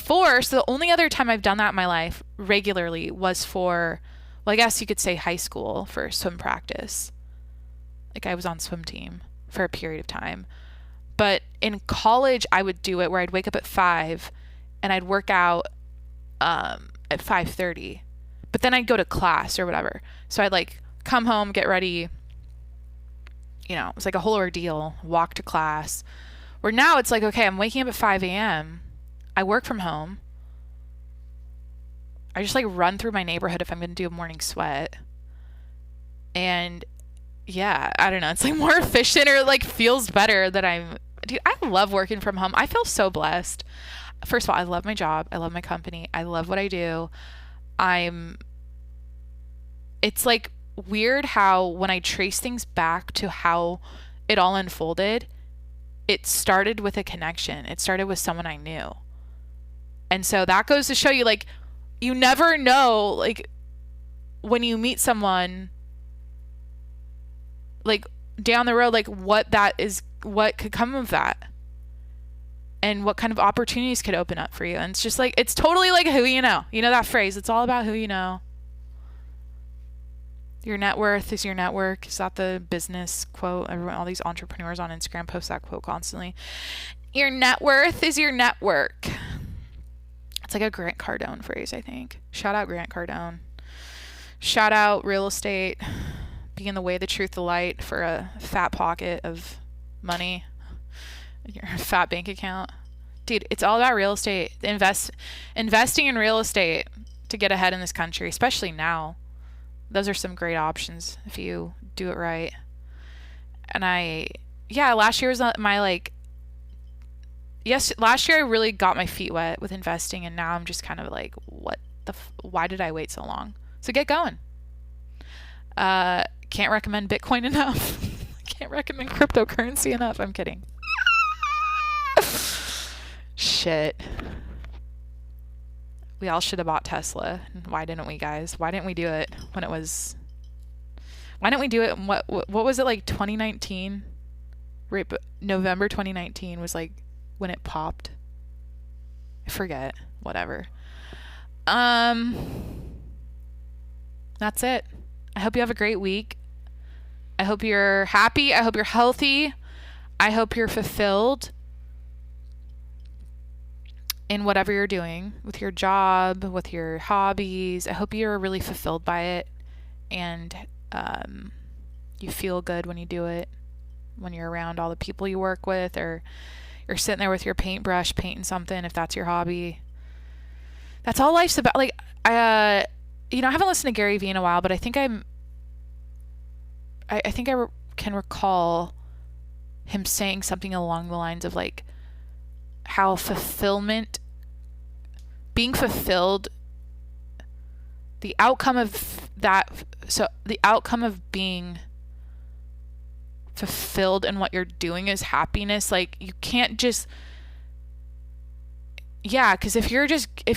the only other time I've done that in my life regularly was for, I guess you could say high school, for swim practice. Like, I was on swim team for a period of time. But in college, I would do it where I'd wake up at 5 and I'd work out at 5:30. But then I'd go to class or whatever. So I'd like come home, get ready. It was like a whole ordeal, walk to class. Where now it's like, okay, I'm waking up at 5 a.m. I work from home. I just like run through my neighborhood if I'm going to do a morning sweat. And yeah, I don't know. It's like more efficient, or like feels better that dude, I love working from home. I feel so blessed. First of all, I love my job. I love my company. I love what I do. It's like weird how when I trace things back to how it all unfolded, it started with a connection. It started with someone I knew. And so that goes to show you, like, you never know, like, when you meet someone, like, down the road, like, what could come of that, and what kind of opportunities could open up for you. And it's just like, it's totally like who you know. You know that phrase, it's all about who you know. Your net worth is your network. Is that the business quote? All these entrepreneurs on Instagram post that quote constantly. Your net worth is your network. It's like a Grant Cardone phrase, I think. Shout out Grant Cardone. Shout out real estate being the way, the truth, the light for a fat pocket of money. Your fat bank account. Dude, it's all about real estate. Investing in real estate to get ahead in this country, especially now. Those are some great options if you do it right. And last year was last year I really got my feet wet with investing, and now I'm just kind of like, why did I wait so long? So get going. Can't recommend Bitcoin enough. Can't recommend cryptocurrency enough. I'm kidding. Shit. We all should have bought Tesla. Why didn't we, guys? Why didn't we do it when it was... Why didn't we do it in what was it, like 2019? Right, but November 2019 was like when it popped. I forget. Whatever. That's it. I hope you have a great week. I hope you're happy. I hope you're healthy. I hope you're fulfilled in whatever you're doing, with your job, with your hobbies. I hope you're really fulfilled by it, and you feel good when you do it, when you're around all the people you work with, or you're sitting there with your paintbrush painting something, if that's your hobby. That's all life's about. Like, I haven't listened to Gary Vee in a while, but I think I can recall him saying something along the lines of like how being fulfilled, the outcome of being fulfilled in what you're doing is happiness. Like, you can't just, because if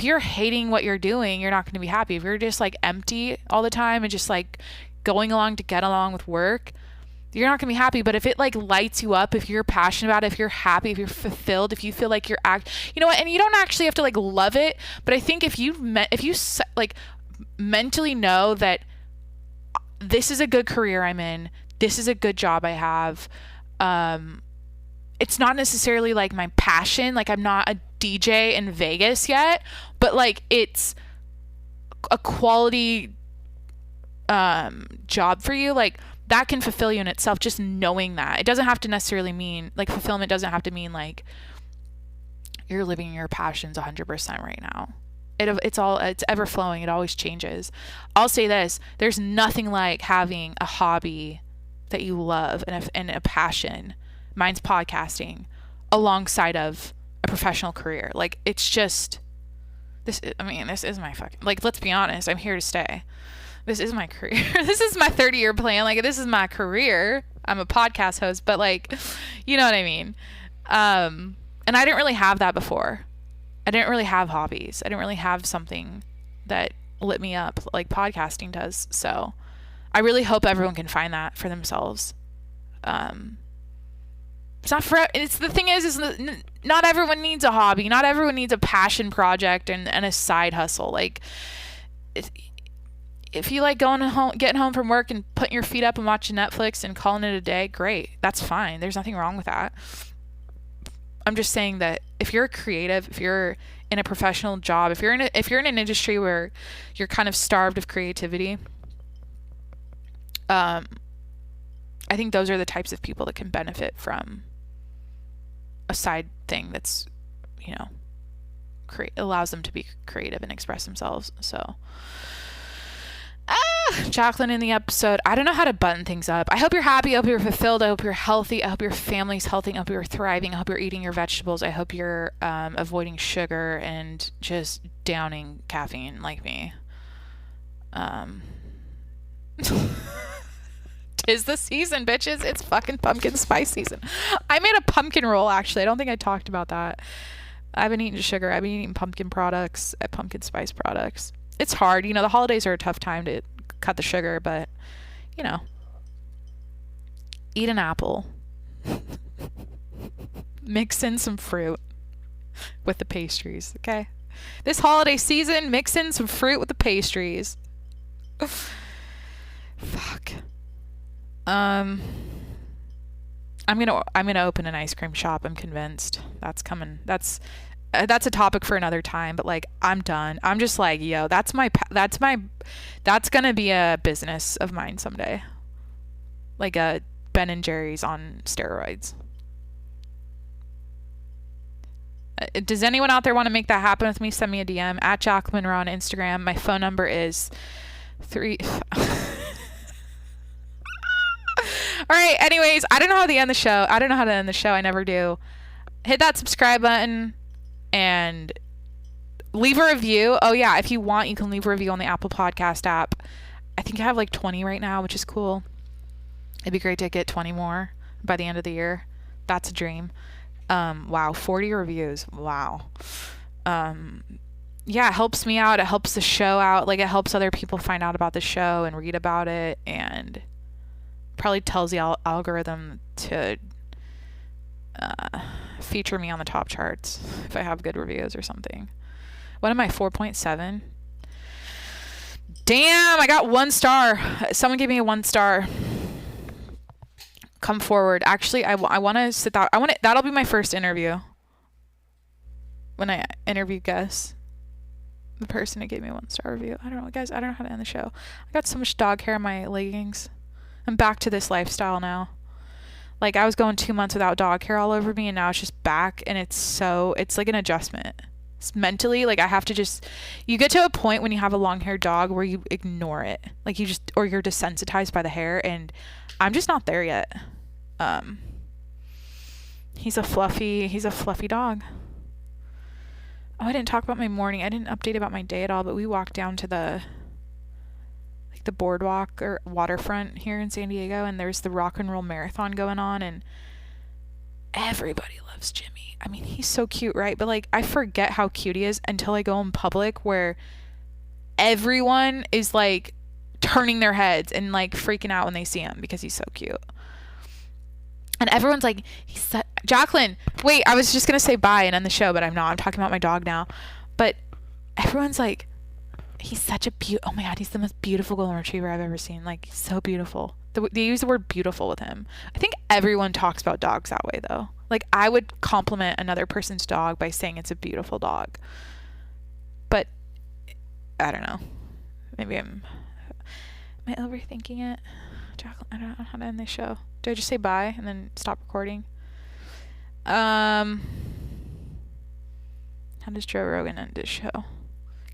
you're hating what you're doing, you're not going to be happy. If you're just like empty all the time and just like going along to get along with work, you're not going to be happy. But if it like lights you up, if you're passionate about it, if you're happy, if you're fulfilled, if you feel like you're you know what, and you don't actually have to like love it, but I think if you like mentally know that this is a good career I'm in, this is a good job I have, it's not necessarily like my passion, like I'm not a DJ in Vegas yet, but like it's a quality job for you, like that can fulfill you in itself, just knowing that. It doesn't have to necessarily mean, like, fulfillment doesn't have to mean like you're living your passions 100% right now. It's ever flowing. It always changes. I'll say this, there's nothing like having a hobby that you love and a passion. Mine's podcasting, alongside of a professional career. Like, it's just this is my fucking, like, let's be honest, I'm here to stay. This is my career. This is my 30-year plan. Like, this is my career. I'm a podcast host, but like, you know what I mean? And I didn't really have that before. I didn't really have hobbies. I didn't really have something that lit me up like podcasting does. So I really hope everyone can find that for themselves. It's the thing is not everyone needs a hobby. Not everyone needs a passion project and a side hustle. Like, if you like getting home from work and putting your feet up and watching Netflix and calling it a day, great. That's fine. There's nothing wrong with that. I'm just saying that if you're creative, if you're in a professional job, if you're in an industry where you're kind of starved of creativity, I think those are the types of people that can benefit from a side thing that's, allows them to be creative and express themselves. So, Jacqueline in the episode. I don't know how to button things up. I hope you're happy. I hope you're fulfilled. I hope you're healthy. I hope your family's healthy. I hope you're thriving. I hope you're eating your vegetables. I hope you're avoiding sugar and just downing caffeine like me. Tis the season, bitches. It's fucking pumpkin spice season. I made a pumpkin roll, actually. I don't think I talked about that. I haven't eaten sugar. I've been eating pumpkin products, pumpkin spice products. it's hard. You know, the holidays are a tough time to cut the sugar, but, you know, eat an apple. Mix in some fruit with the pastries, okay? This holiday season, mix in some fruit with the pastries. Fuck. I'm gonna open an ice cream shop. I'm convinced that's coming. That's a topic for another time. But like, I'm done. I'm just like, yo, that's gonna be a business of mine someday. Like a Ben and Jerry's on steroids. Does anyone out there want to make that happen with me? Send me a DM at Jacqueline Monroe on Instagram. My phone number is 3. All right. Anyways, I don't know how to end the show. I never do. Hit that subscribe button and leave a review. Oh yeah, if you want, you can leave a review on the Apple Podcast app. I think I have like 20 right now, which is cool. It'd be great to get 20 more by the end of the year. That's a dream. Wow, 40 reviews. Wow. Yeah, it helps me out. It helps the show out. Like, it helps other people find out about the show and read about it, and probably tells the algorithm to feature me on the top charts if I have good reviews or something. What am I, 4.7? Damn, I got 1 star. Someone gave me a 1 star. Come forward. Actually, I want to sit down. That'll be my first interview. When I interview guests. The person who gave me a 1 star review. I don't know, guys. I don't know how to end the show. I got so much dog hair in my leggings. I'm back to this lifestyle now. Like, I was going 2 months without dog hair all over me, and now it's just back, and it's like an adjustment. It's mentally, like, I have to you get to a point when you have a long-haired dog where you ignore it. Like, or you're desensitized by the hair, and I'm just not there yet. He's a fluffy dog. Oh, I didn't talk about my morning. I didn't update about my day at all, but we walked down to the boardwalk or waterfront here in San Diego, and there's the rock and roll marathon going on, and everybody loves Jimmy. I mean, he's so cute, right? But like, I forget how cute he is until I go in public where everyone is like turning their heads and like freaking out when they see him because he's so cute. And everyone's like, Jacqueline, wait, I was just going to say bye and end the show, but I'm not. I'm talking about my dog now. But everyone's like, he's such a oh my God, he's the most beautiful golden retriever I've ever seen. Like, so beautiful. They use the word beautiful with him. I think everyone talks about dogs that way, though. Like, I would compliment another person's dog by saying it's a beautiful dog. But, I don't know. Maybe am I overthinking it? Jacqueline, I don't know how to end this show. Do I just say bye and then stop recording? How does Joe Rogan end this show?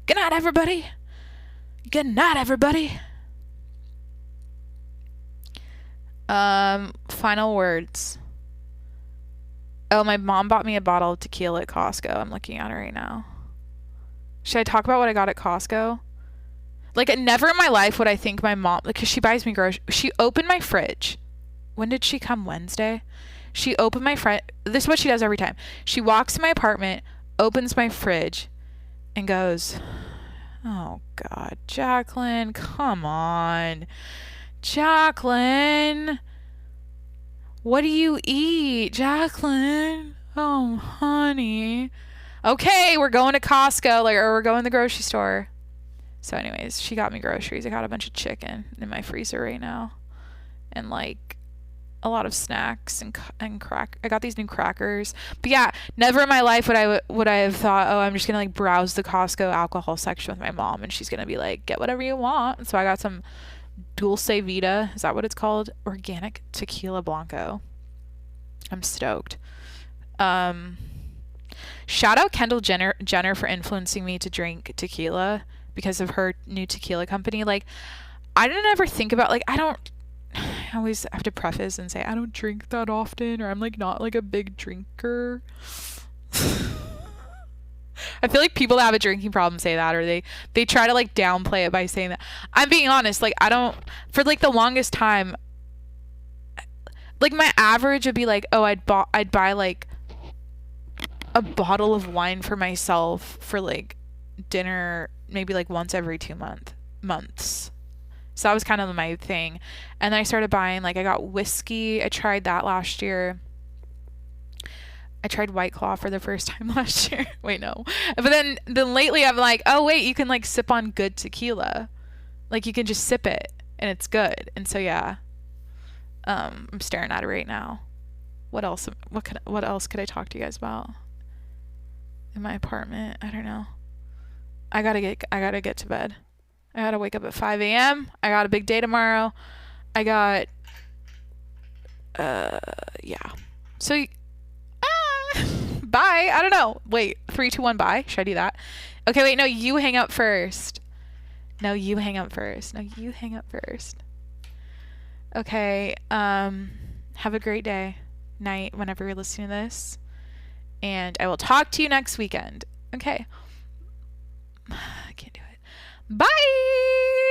Good night, everybody. Good night, everybody. Final words. Oh, my mom bought me a bottle of tequila at Costco. I'm looking at it right now. Should I talk about what I got at Costco? Like, never in my life would I think my mom, because she buys me groceries. She opened my fridge. When did she come? Wednesday? She opened my fridge. This is what she does every time. She walks to my apartment, opens my fridge, and goes, oh, God, Jacqueline, come on. Jacqueline, what do you eat? Jacqueline, oh, honey. Okay, we're going to Costco, or we're going to the grocery store. So anyways, she got me groceries. I got a bunch of chicken in my freezer right now. And like a lot of snacks and crack. I got these new crackers. But yeah, never in my life would I have thought, oh, I'm just going to like browse the Costco alcohol section with my mom and she's going to be like, get whatever you want. And so I got some Dulce Vita. Is that what it's called? Organic tequila blanco. I'm stoked. Shout out Kendall Jenner for influencing me to drink tequila because of her new tequila company. Like, I didn't ever think about, like, I always have to preface and say I don't drink that often, or I'm like not like a big drinker. I feel like people that have a drinking problem say that, or they try to like downplay it by saying that. I'm being honest, like I don't, for like the longest time, like my average would be like, oh, I'd buy like a bottle of wine for myself for like dinner maybe like once every 2 months. So that was kind of my thing. And then I started buying, like, I got whiskey. I tried that last year. I tried White Claw for the first time last year. Wait, no. But then lately I'm like, oh wait, you can like sip on good tequila. Like you can just sip it and it's good. And so yeah. I'm staring at it right now. What else could I talk to you guys about? In my apartment? I don't know. I gotta get to bed. I gotta wake up at 5 a.m. I got a big day tomorrow. I got yeah. So bye. I don't know. Wait, 3, 2, 1, bye. Should I do that? Okay, wait, no, you hang up first. No, you hang up first. Okay, have a great day, night, whenever you're listening to this. And I will talk to you next weekend. Okay. I can't do it. Bye!